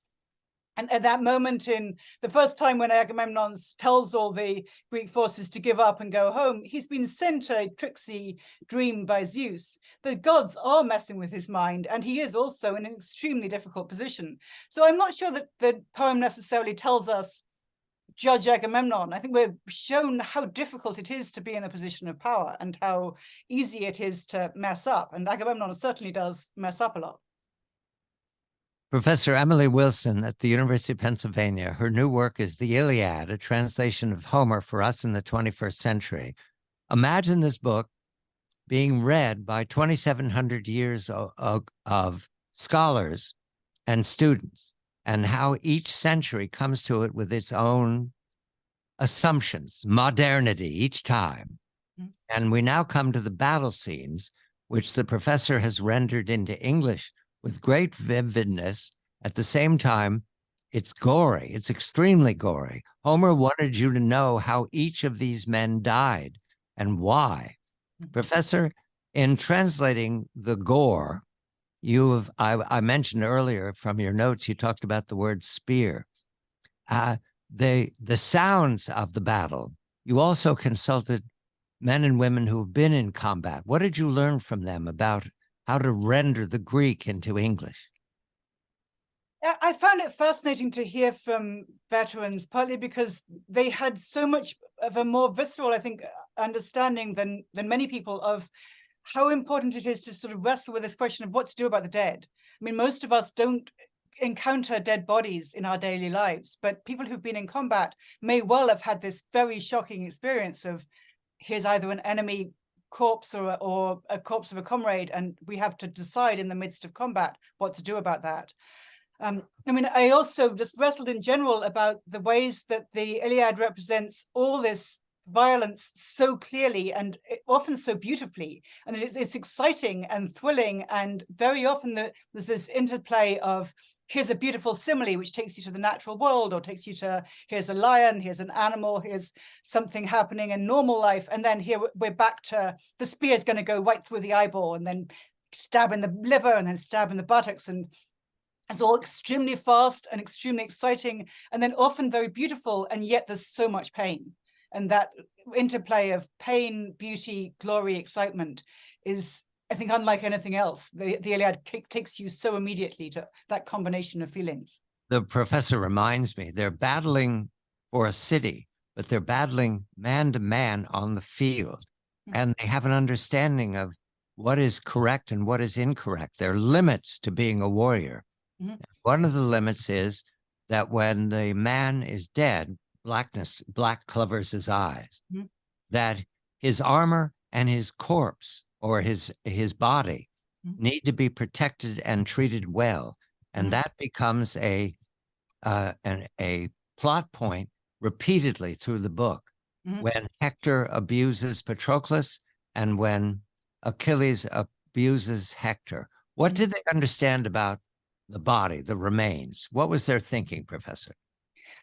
Speaker 2: And at that moment, in the first time when Agamemnon tells all the Greek forces to give up and go home, he's been sent a tricksy dream by Zeus. The gods are messing with his mind, and he is also in an extremely difficult position. So I'm not sure that the poem necessarily tells us, judge Agamemnon. I think we're shown how difficult it is to be in a position of power and how easy it is to mess up. And Agamemnon certainly does mess up a lot.
Speaker 1: Professor Emily Wilson at the University of Pennsylvania. Her new work is The Iliad, a translation of Homer for us in the 21st century. Imagine this book being read by 2,700 years of scholars and students, and how each century comes to it with its own assumptions, modernity each time. Mm-hmm. And we now come to the battle scenes, which the professor has rendered into English with great vividness. At the same time, it's gory. It's extremely gory. Homer wanted you to know how each of these men died and why. Mm-hmm. Professor, in translating the gore, I mentioned earlier from your notes, you talked about the word spear. The sounds of the battle, you also consulted men and women who've been in combat. What did you learn from them about how to render the Greek into English?
Speaker 2: I found it fascinating to hear from veterans, partly because they had so much of a more visceral, I think, understanding than many people of how important it is to sort of wrestle with this question of what to do about the dead. I mean, most of us don't encounter dead bodies in our daily lives, but people who've been in combat may well have had this very shocking experience of, here's either an enemy corpse or a corpse of a comrade, and we have to decide in the midst of combat what to do about that. I mean, I also just wrestled in general about the ways that the Iliad represents all this violence so clearly and often so beautifully, and it's exciting and thrilling, and very often there's this interplay of, here's a beautiful simile which takes you to the natural world, or takes you to, here's a lion, here's an animal, here's something happening in normal life, and then here we're back to the spear's going to go right through the eyeball and then stab in the liver and then stab in the buttocks, and it's all extremely fast and extremely exciting, and then often very beautiful, and yet there's so much pain. And that interplay of pain, beauty, glory, excitement is, I think, unlike anything else. The Iliad takes you so immediately to that combination of feelings.
Speaker 1: The professor reminds me, they're battling for a city, but they're battling man to man on the field. Mm-hmm. And they have an understanding of what is correct and what is incorrect. There are limits to being a warrior. Mm-hmm. One of the limits is that when the man is dead, black covers his eyes, mm-hmm. that his armor and his corpse or his body mm-hmm. need to be protected and treated well. And mm-hmm. that becomes a plot point repeatedly through the book. Mm-hmm. When Hector abuses Patroclus and when Achilles abuses Hector. What mm-hmm. did they understand about the body, the remains? What was their thinking, Professor?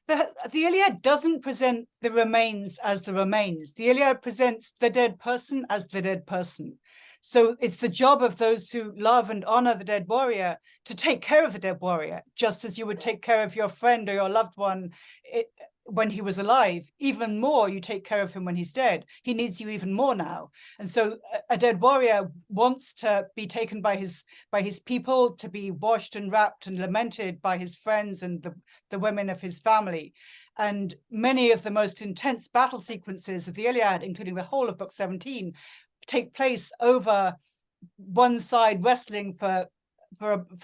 Speaker 2: The Iliad doesn't present the remains as the remains. The Iliad presents the dead person as the dead person. So it's the job of those who love and honor the dead warrior to take care of the dead warrior, just as you would take care of your friend or your loved one when he was alive. Even more, you take care of him when he's dead. He needs you even more now. And so a dead warrior wants to be taken by his people, to be washed and wrapped and lamented by his friends and the women of his family. And many of the most intense battle sequences of the Iliad, including the whole of book 17, take place over one side wrestling for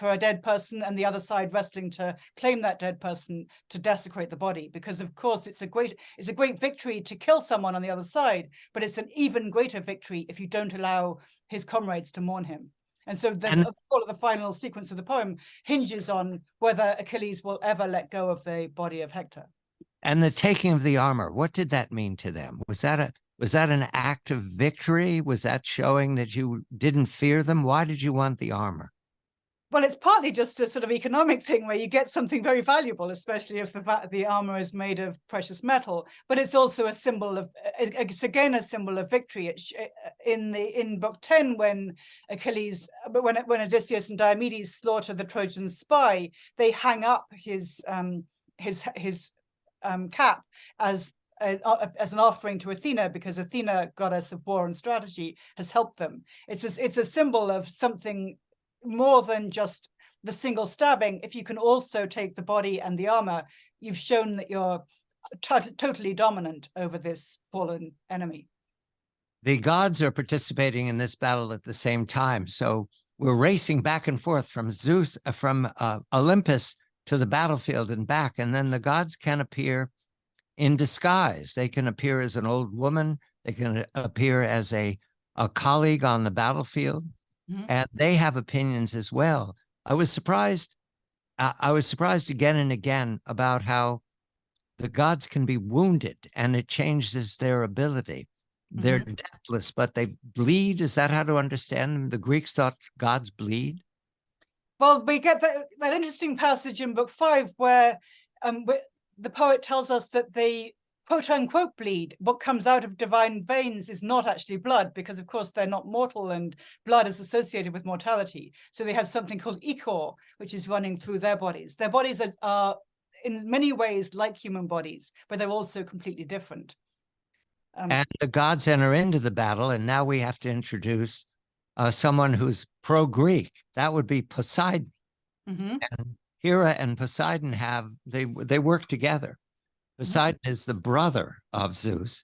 Speaker 2: a dead person and the other side wrestling to claim that dead person, to desecrate the body. Because of course it's a great victory to kill someone on the other side, but it's an even greater victory if you don't allow his comrades to mourn him. And so the final sequence of the poem hinges on whether Achilles will ever let go of the body of Hector.
Speaker 1: And the taking of the armor, what did that mean to them? Was that an act of victory? Was that showing that you didn't fear them? Why did you want the armor?
Speaker 2: Well, it's partly just a sort of economic thing where you get something very valuable, especially if the armor is made of precious metal. But it's also a symbol of, it's again a symbol of victory. In book 10, when Odysseus and Diomedes slaughter the Trojan spy, they hang up his cap as an offering to Athena, because Athena, goddess of war and strategy, has helped them. It's a symbol of something more than just the single stabbing. If you can also take the body and the armor, you've shown that you're totally dominant over this fallen enemy.
Speaker 1: The gods are participating in this battle at the same time, so we're racing back and forth from Olympus to the battlefield and back, and then the gods can appear in disguise. They can appear as an old woman. They can appear as a colleague on the battlefield. And they have opinions as well. I was surprised again and again about how the gods can be wounded and it changes their ability. They're deathless, but they bleed. Is that how to understand them? The Greeks thought gods bleed?
Speaker 2: Well, we get that interesting passage in book 5 where the poet tells us that they quote unquote bleed. What comes out of divine veins is not actually blood, because of course they're not mortal and blood is associated with mortality. So they have something called ichor, which is running through their bodies. Their bodies are in many ways like human bodies, but they're also completely different.
Speaker 1: And the gods enter into the battle, and now we have to introduce someone who's pro-Greek. That would be Poseidon. And Hera and Poseidon they work together. Poseidon is the brother of Zeus,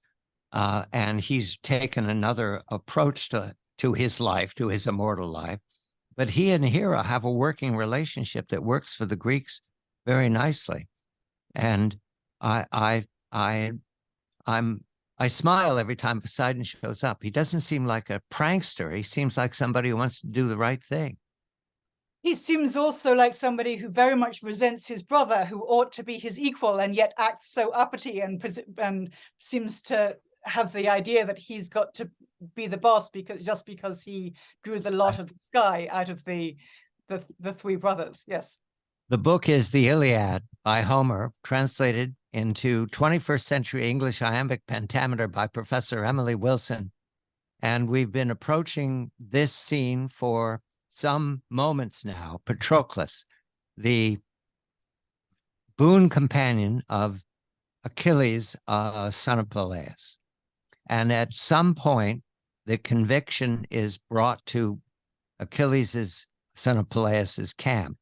Speaker 1: and he's taken another approach to his life, to his immortal life. But he and Hera have a working relationship that works for the Greeks very nicely. And I smile every time Poseidon shows up. He doesn't seem like a prankster. He seems like somebody who wants to do the right thing.
Speaker 2: He seems also like somebody who very much resents his brother, who ought to be his equal and yet acts so uppity and seems to have the idea that he's got to be the boss because he drew the lot of the sky out of the three brothers. Yes.
Speaker 1: The book is The Iliad by Homer, translated into 21st century English iambic pentameter by Professor Emily Wilson. And we've been approaching this scene for some moments now. Patroclus, the boon companion of Achilles, son of Peleus. And at some point, the conviction is brought to Achilles' son of Peleus' camp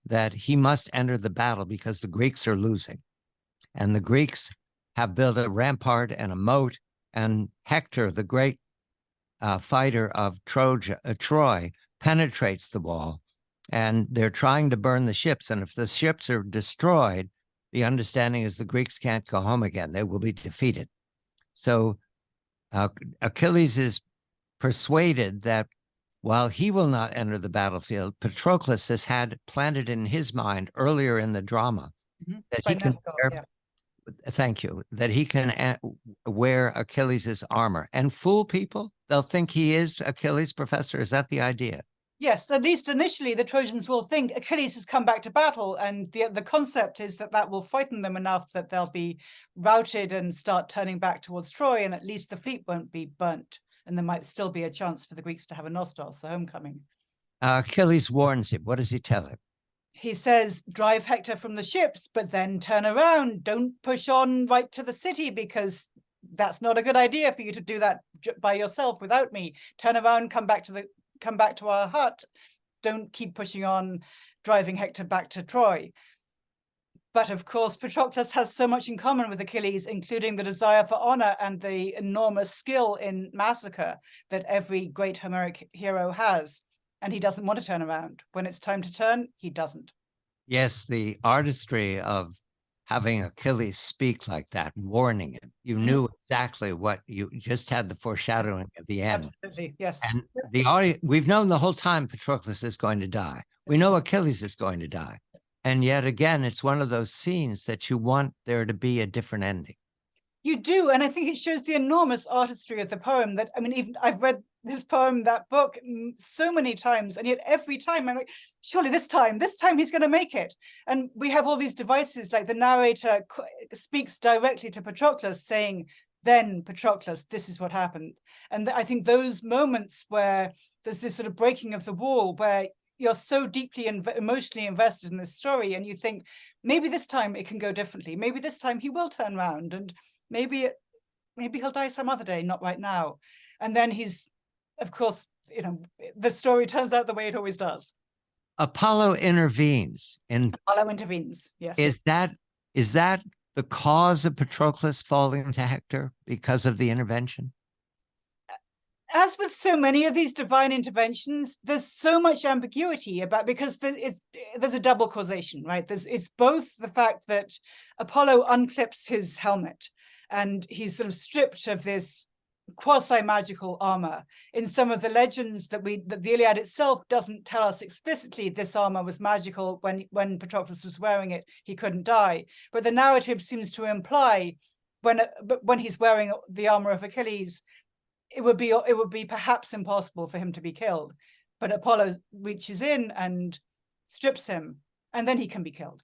Speaker 1: that he must enter the battle because the Greeks are losing. And the Greeks have built a rampart and a moat, and Hector, the great fighter of Troy, penetrates the wall, and they're trying to burn the ships. And if the ships are destroyed, the understanding is the Greeks can't go home again. They will be defeated. So Achilles is persuaded that while he will not enter the battlefield, Patroclus has had planted in his mind earlier in the drama that he can wear, thank you, that he can wear Achilles' armor and fool people. They'll think he is Achilles, Professor. Is that the idea?
Speaker 2: Yes, at least initially the Trojans will think Achilles has come back to battle, and the concept is that will frighten them enough that they'll be routed and start turning back towards Troy, and at least the fleet won't be burnt, and there might still be a chance for the Greeks to have a nostos, a homecoming.
Speaker 1: Achilles warns him. What does he tell him?
Speaker 2: he says, drive Hector from the ships, but then turn around. Don't push on right to the city, because that's not a good idea for you to do that by yourself without me. Turn around, come back to our hut. Don't keep pushing on, driving Hector back to Troy. But of course, Patroclus has so much in common with Achilles, including the desire for honor and the enormous skill in massacre that every great Homeric hero has. And he doesn't want to turn around. When it's time to turn, he doesn't.
Speaker 1: Yes, the artistry of having Achilles speak like that, warning him. You knew exactly what you just had, the foreshadowing at the end.
Speaker 2: Absolutely, yes.
Speaker 1: And the audience, we've known the whole time Patroclus is going to die. We know Achilles is going to die. And yet again, it's one of those scenes that you want there to be a different ending.
Speaker 2: You do, and I think it shows the enormous artistry of the poem. That, I mean, even I've read this poem, that book, so many times, and yet every time I'm like, surely this time he's going to make it. And we have all these devices, like the narrator speaks directly to Patroclus, saying, then Patroclus, this is what happened. And I think those moments where there's this sort of breaking of the wall, where you're so deeply emotionally invested in this story, and you think, maybe this time it can go differently. Maybe this time he will turn around, and maybe he'll die some other day, not right now. And then he's, of course, the story turns out the way it always does.
Speaker 1: Apollo intervenes.
Speaker 2: Apollo intervenes, yes.
Speaker 1: Is that the cause of Patroclus falling to Hector, because of the intervention?
Speaker 2: As with so many of these divine interventions, there's so much ambiguity about, because there's a double causation, right? It's both the fact that Apollo unclips his helmet and he's sort of stripped of this quasi-magical armor. In some of the legends that the Iliad itself doesn't tell us explicitly this armor was magical. When Patroclus was wearing it, he couldn't die. But the narrative seems to imply when he's wearing the armor of Achilles, it would be perhaps impossible for him to be killed. But Apollo reaches in and strips him, and then he can be killed.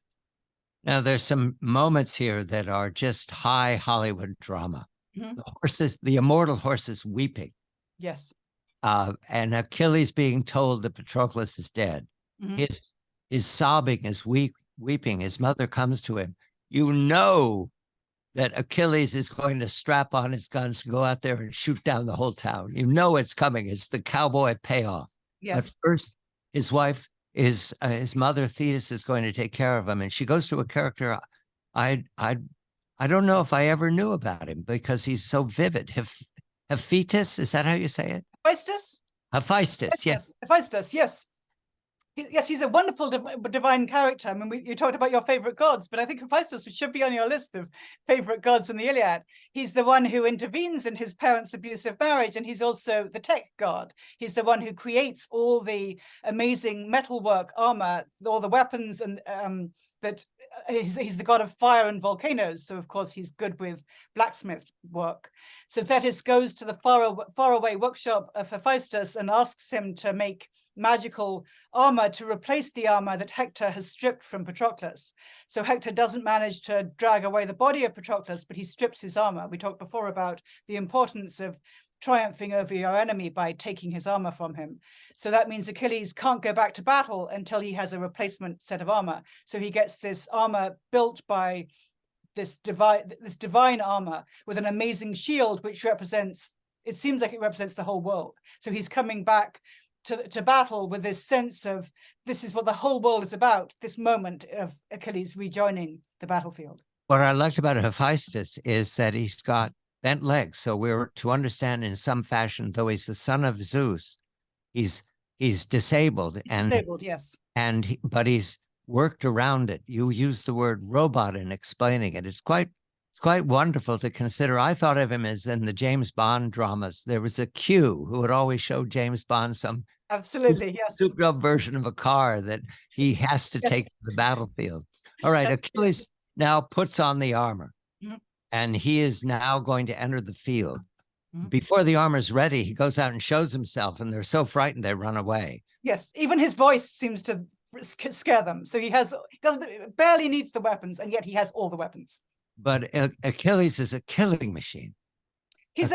Speaker 1: Now, there's some moments here that are just high Hollywood drama. The immortal horses weeping.
Speaker 2: Yes.
Speaker 1: And Achilles being told that Patroclus is dead. His sobbing, his weeping. His mother comes to him. You know that Achilles is going to strap on his guns to go out there and shoot down the whole town. You know it's coming. It's the cowboy payoff.
Speaker 2: Yes.
Speaker 1: But first, his wife his mother Thetis is going to take care of him, and she goes to a character I don't know if I ever knew about him, because he's so vivid. Hephaestus, is that how you say it?
Speaker 2: Hephaestus?
Speaker 1: Hephaestus, yes.
Speaker 2: Hephaestus, yes. Yes, he's a wonderful divine character. I mean, you talked about your favorite gods, but I think Hephaestus should be on your list of favorite gods in the Iliad. He's the one who intervenes in his parents' abusive marriage, and he's also the tech god. He's the one who creates all the amazing metalwork, armor, all the weapons, and he's the god of fire and volcanoes. So of course he's good with blacksmith work. So Thetis goes to the faraway workshop of Hephaestus and asks him to make magical armor to replace the armor that Hector has stripped from Patroclus. So Hector doesn't manage to drag away the body of Patroclus, but he strips his armor. We talked before about the importance of triumphing over your enemy by taking his armor from him. So that means Achilles can't go back to battle until he has a replacement set of armor. So he gets this armor built by this divine armor with an amazing shield, which it seems like it represents the whole world. So he's coming back to battle with this sense of, this is what the whole world is about, this moment of Achilles rejoining the battlefield.
Speaker 1: What I liked about Hephaestus is that he's got bent legs. So we're to understand in some fashion, though he's the son of Zeus, he's disabled.
Speaker 2: Disabled, yes.
Speaker 1: But he's worked around it. You use the word robot in explaining it. It's quite wonderful to consider. I thought of him as in the James Bond dramas. There was a Q who would always show James Bond some
Speaker 2: absolutely, yes,
Speaker 1: souped-up version of a car that he has to take to the battlefield. All right, Achilles now puts on the armor, and he is now going to enter the field. Before the armor's ready, he goes out and shows himself, and they're so frightened they run away.
Speaker 2: Yes, even his voice seems to scare them. So he barely needs the weapons, and yet he has all the weapons.
Speaker 1: But Achilles is a killing machine.
Speaker 2: He's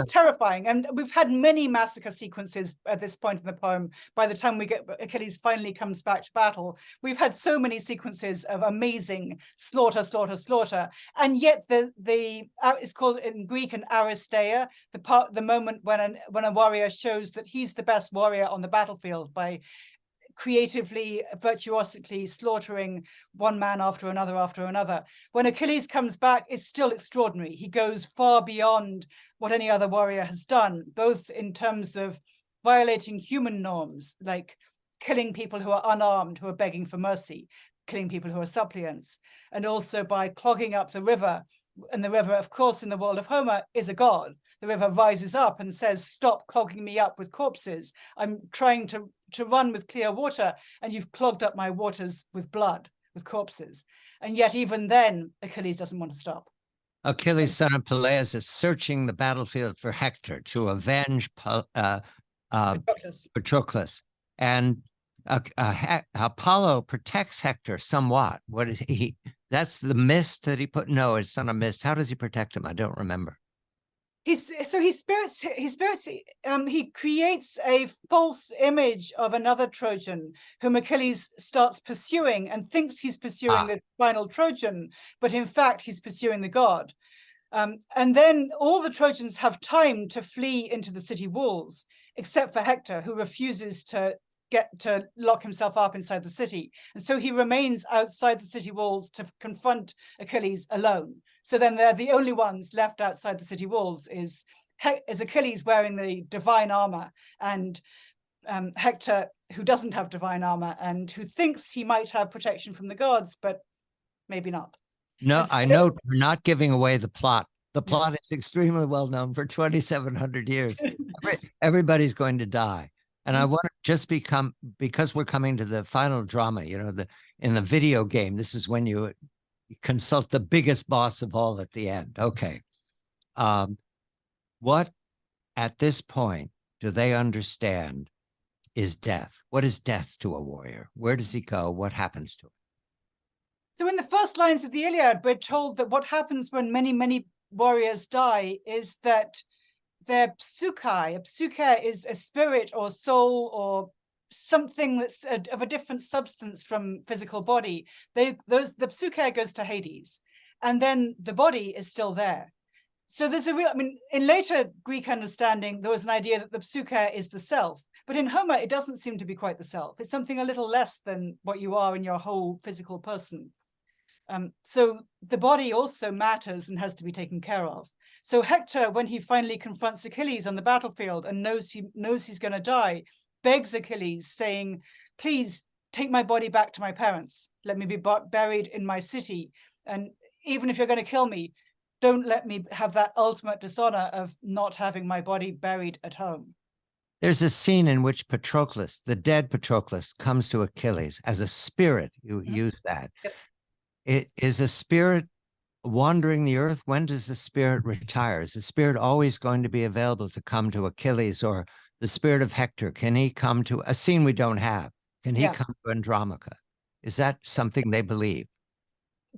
Speaker 2: terrifying, and we've had many massacre sequences at this point in the poem. By the time Achilles finally comes back to battle, we've had so many sequences of amazing slaughter, and yet it's called in Greek an aristeia, the moment when a warrior shows that he's the best warrior on the battlefield by creatively, virtuosically slaughtering one man after another. When Achilles comes back, it's still extraordinary. He goes far beyond what any other warrior has done, both in terms of violating human norms, like killing people who are unarmed, who are begging for mercy, killing people who are suppliants, and also by clogging up the river. And the river, of course, in the world of Homer, is a god. The river rises up and says, stop clogging me up with corpses. I'm trying to run with clear water, and you've clogged up my waters with blood, with corpses. And yet even then, Achilles doesn't want to stop.
Speaker 1: Achilles, son of Peleus, is searching the battlefield for Hector to avenge Patroclus. And Apollo protects Hector somewhat. What is he? That's the mist that he put. No, it's not a mist. How does he protect him? I don't remember.
Speaker 2: He creates a false image of another Trojan whom Achilles starts pursuing and thinks he's pursuing the final Trojan, but in fact he's pursuing the god. And then all the Trojans have time to flee into the city walls, except for Hector, who refuses to lock himself up inside the city. And so he remains outside the city walls to confront Achilles alone. So then they're the only ones left outside the city walls is Achilles wearing the divine armor, and Hector, who doesn't have divine armor and who thinks he might have protection from the gods, but maybe not.
Speaker 1: No, I know we're not giving away the plot. The plot is extremely well known for 2,700 years. Everybody's going to die. And I want to just because we're coming to the final drama, in the video game, this is when you consult the biggest boss of all at the end. Okay. What at this point do they understand is death? What is death to a warrior? Where does he go? What happens to him?
Speaker 2: So in the first lines of the Iliad, we're told that what happens when many, many warriors die is that their psyche. A psyche is a spirit or soul or something that's of a different substance from physical body. The psyche goes to Hades, and then the body is still there. So there's in later Greek understanding, there was an idea that the psyche is the self, but in Homer, it doesn't seem to be quite the self. It's something a little less than what you are in your whole physical person. So the body also matters and has to be taken care of. So Hector, when he finally confronts Achilles on the battlefield and knows he's going to die, begs Achilles, saying, please take my body back to my parents. Let me be buried in my city. And even if you're going to kill me, don't let me have that ultimate dishonor of not having my body buried at home.
Speaker 1: There's a scene in which Patroclus, the dead Patroclus, comes to Achilles as a spirit. You use that.
Speaker 2: Yes.
Speaker 1: It is a spirit wandering the earth. When does the spirit retire? Is the spirit always going to be available to come to Achilles, or the spirit of Hector? Can he come to a scene we don't have? Can he come to Andromache? Is that something they believe?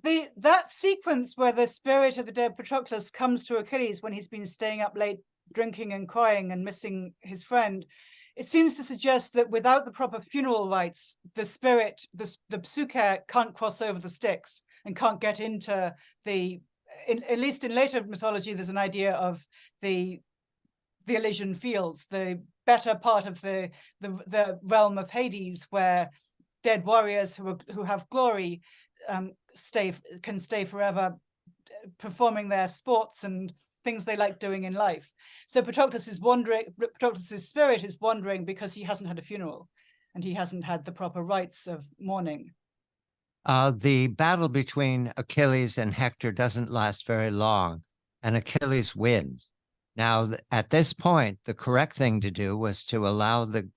Speaker 2: That sequence where the spirit of the dead Patroclus comes to Achilles when he's been staying up late, drinking and crying and missing his friend, it seems to suggest that without the proper funeral rites, the spirit, the psyche can't cross over the Styx and can't get into at least in later mythology, there's an idea of the Elysian fields, the better part of the realm of Hades, where dead warriors who have glory can stay forever, performing their sports and things they like doing in life. So Patroclus' spirit is wandering because he hasn't had a funeral and he hasn't had the proper rites of mourning.
Speaker 1: The battle between Achilles and Hector doesn't last very long, and Achilles wins. Now, at this point, the correct thing to do was to allow the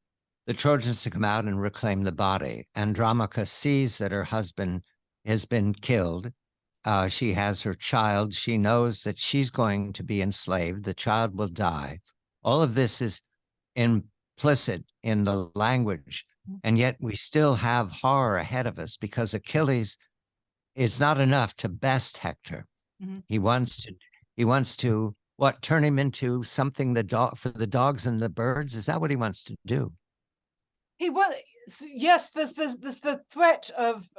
Speaker 1: Trojans to come out and reclaim the body. Andromache sees that her husband has been killed. She has her child. She knows that she's going to be enslaved. The child will die. All of this is implicit in the language. And yet we still have horror ahead of us because Achilles is not enough to best Hector. Mm-hmm. He wants to what, turn him into something for the dogs and the birds? Is that what he wants to do?
Speaker 2: Yes, there's the threat of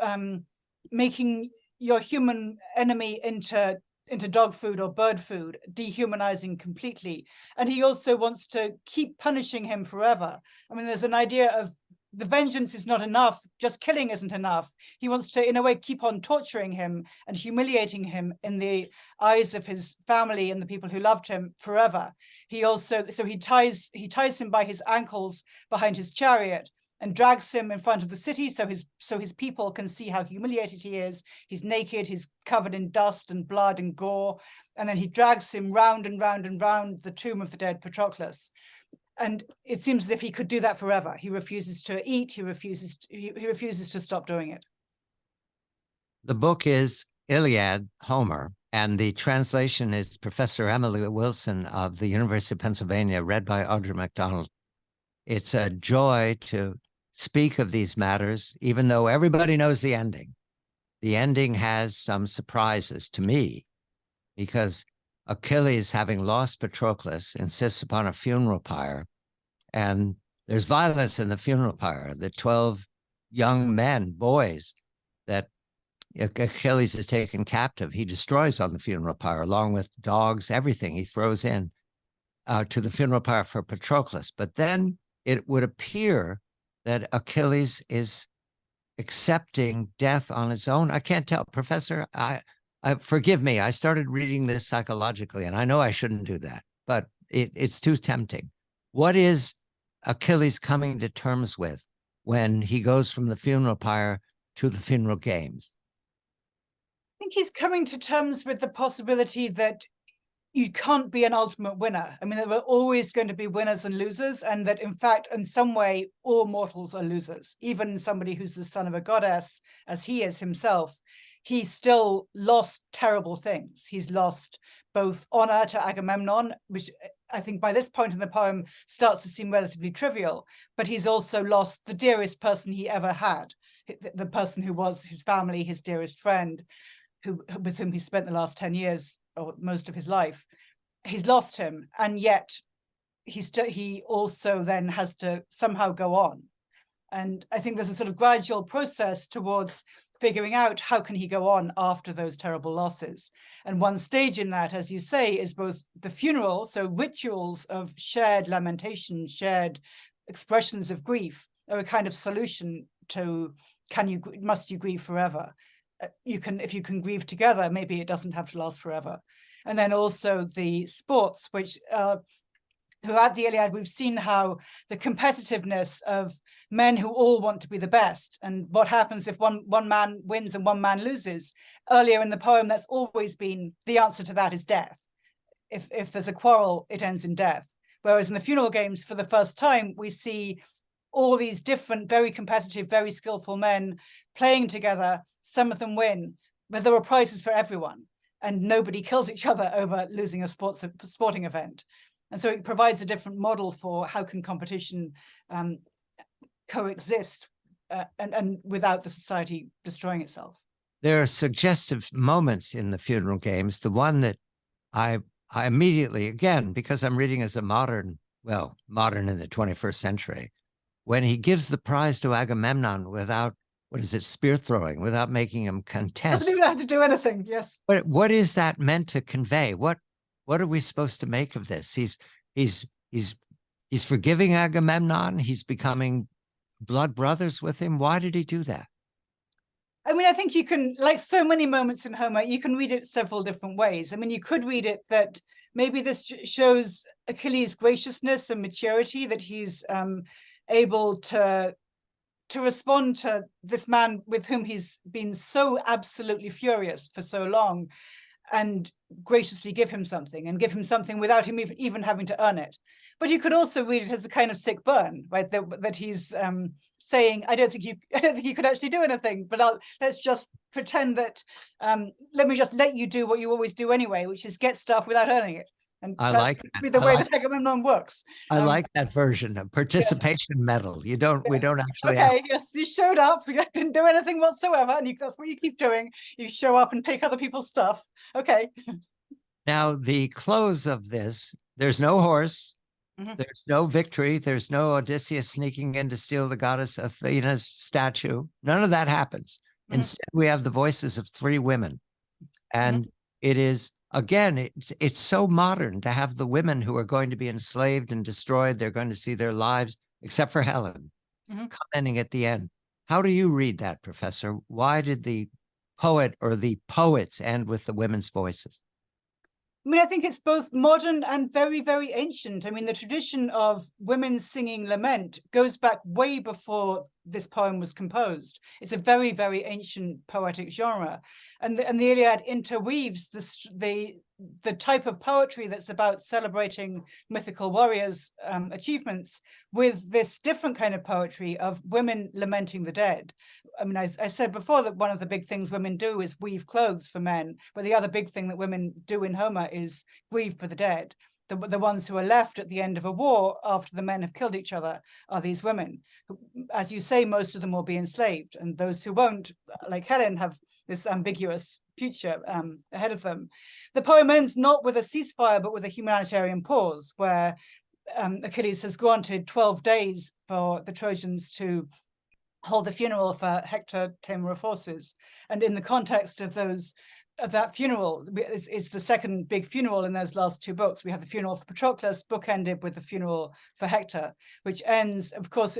Speaker 2: making your human enemy into dog food or bird food, dehumanizing completely. And he also wants to keep punishing him forever. I mean, there's an idea of the vengeance is not enough, just killing isn't enough. He wants to, in a way, keep on torturing him and humiliating him in the eyes of his family and the people who loved him forever. He ties him by his ankles behind his chariot and drags him in front of the city so his people can see how humiliated he is. He's naked, he's covered in dust and blood and gore, and then he drags him round and round and round the tomb of the dead Patroclus. And it seems as if he could do that forever. He refuses to eat, he refuses to stop doing it.
Speaker 1: The book is Iliad, Homer, and the translation is Professor Emily Wilson of the University of Pennsylvania, read by Audrey MacDonald. It's a joy to speak of these matters, even though everybody knows the ending. The ending has some surprises to me, because Achilles, having lost Patroclus, insists upon a funeral pyre, and there's violence in the funeral pyre. The 12 young men, boys, that Achilles is taken captive, he destroys on the funeral pyre, along with dogs, everything he throws in to the funeral pyre for Patroclus. But then it would appear that Achilles is accepting death on its own. I can't tell. Professor, forgive me. I started reading this psychologically, and I know I shouldn't do that, but it's too tempting. What is Achilles coming to terms with when he goes from the funeral pyre to the funeral games?
Speaker 2: I think he's coming to terms with the possibility that you can't be an ultimate winner. I mean, there were always going to be winners and losers, and that, in fact, in some way, all mortals are losers. Even somebody who's the son of a goddess, as he is himself, he still lost terrible things. He's lost both honor to Agamemnon, which I think by this point in the poem starts to seem relatively trivial, but he's also lost the dearest person he ever had, the person who was his family, his dearest friend, with whom he spent the last 10 years or most of his life. He's lost him, and yet he also then has to somehow go on. And I think there's a sort of gradual process towards figuring out how can he go on after those terrible losses. And one stage in that, as you say, is both the funeral, so rituals of shared lamentation, shared expressions of grief, are a kind of solution to must you grieve forever? If you can grieve together, maybe it doesn't have to last forever. And then also the sports, which throughout the Iliad, we've seen how the competitiveness of men who all want to be the best, and what happens if one man wins and one man loses. Earlier in the poem, that's always been the answer to that is death. If there's a quarrel, it ends in death. Whereas in the funeral games, for the first time, we see all these different, very competitive, very skillful men playing together. Some of them win, but there are prizes for everyone, and nobody kills each other over losing a sporting event. And so it provides a different model for how can competition coexist and without the society destroying itself.
Speaker 1: There are suggestive moments in the funeral games. The one that I immediately, again, because I'm reading as a modern in the 21st century, when he gives the prize to Agamemnon without, spear throwing, without making him contest.
Speaker 2: Doesn't even have to do anything, yes.
Speaker 1: But what is that meant to convey? What are we supposed to make of this? He's forgiving Agamemnon. He's becoming blood brothers with him. Why did he do that?
Speaker 2: I mean, I think you can, like so many moments in Homer, you can read it several different ways. I mean, you could read it that maybe this shows Achilles' graciousness and maturity, that he's able to respond to this man with whom he's been so absolutely furious for so long, and graciously give him something, and give him something without him even having to earn it. But you could also read it as a kind of sick burn, right? That he's saying, I don't think you could actually do anything, but let's just pretend that, let me just let you do what you always do anyway, which is get stuff without earning it. And
Speaker 1: I like
Speaker 2: that. The way that Agamemnon works.
Speaker 1: I like that version of participation medal. We don't actually.
Speaker 2: Okay, yes, you showed up. You didn't do anything whatsoever, and that's what you keep doing. You show up and take other people's stuff. Okay.
Speaker 1: Now, the close of this, there's no horse, there's no victory, there's no Odysseus sneaking in to steal the goddess Athena's statue. None of that happens. Instead, we have the voices of three women. And it is, again, it's so modern to have the women who are going to be enslaved and destroyed. They're going to see their lives, except for Helen, commenting at the end. How do you read that, Professor? Why did the poet or the poets end with the women's voices?
Speaker 2: I mean, I think it's both modern and very, very ancient. I mean, the tradition of women singing lament goes back way before this poem was composed. It's a very, very ancient poetic genre. And the Iliad interweaves the type of poetry that's about celebrating mythical warriors' achievements with this different kind of poetry of women lamenting the dead. I mean, I said before that one of the big things women do is weave clothes for men, but the other big thing that women do in Homer is grieve for the dead. The ones who are left at the end of a war after the men have killed each other are these women. As you say, most of them will be enslaved, and those who won't, like Helen, have this ambiguous future ahead of them. The poem ends not with a ceasefire, but with a humanitarian pause, where Achilles has granted 12 days for the Trojans to hold a funeral for Hector, tamer of horses. And in the context of that funeral is the second big funeral in those last two books. We have the funeral for Patroclus, bookended with the funeral for Hector, which ends, of course,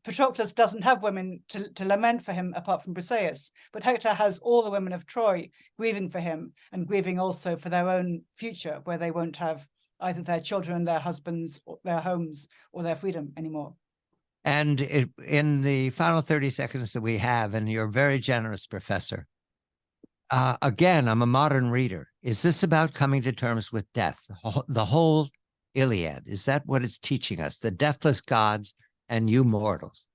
Speaker 2: Patroclus doesn't have women to lament for him apart from Briseis, but Hector has all the women of Troy grieving for him and grieving also for their own future, where they won't have either their children, their husbands, or their homes, or their freedom anymore.
Speaker 1: And in the final 30 seconds that we have, and you're very generous, Professor, again, I'm a modern reader. Is this about coming to terms with death? The whole Iliad, is that what it's teaching us? The deathless gods and you mortals?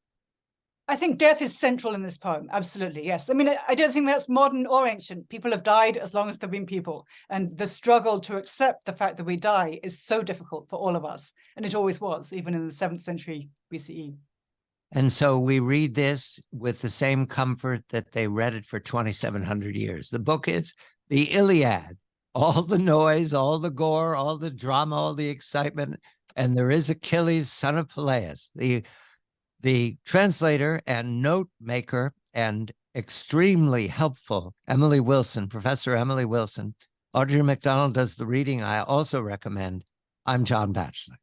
Speaker 2: I think death is central in this poem. Absolutely, yes. I mean, I don't think that's modern or ancient. People have died as long as there have been people. And the struggle to accept the fact that we die is so difficult for all of us. And it always was, even in the 7th century BCE.
Speaker 1: And so we read this with the same comfort that they read it for 2,700 years. The book is the Iliad, all the noise, all the gore, all the drama, all the excitement. And there is Achilles, son of Peleus, the translator and note maker and extremely helpful Emily Wilson, Professor Emily Wilson. Audrey McDonald does the reading. I also recommend. I'm John Batchelor.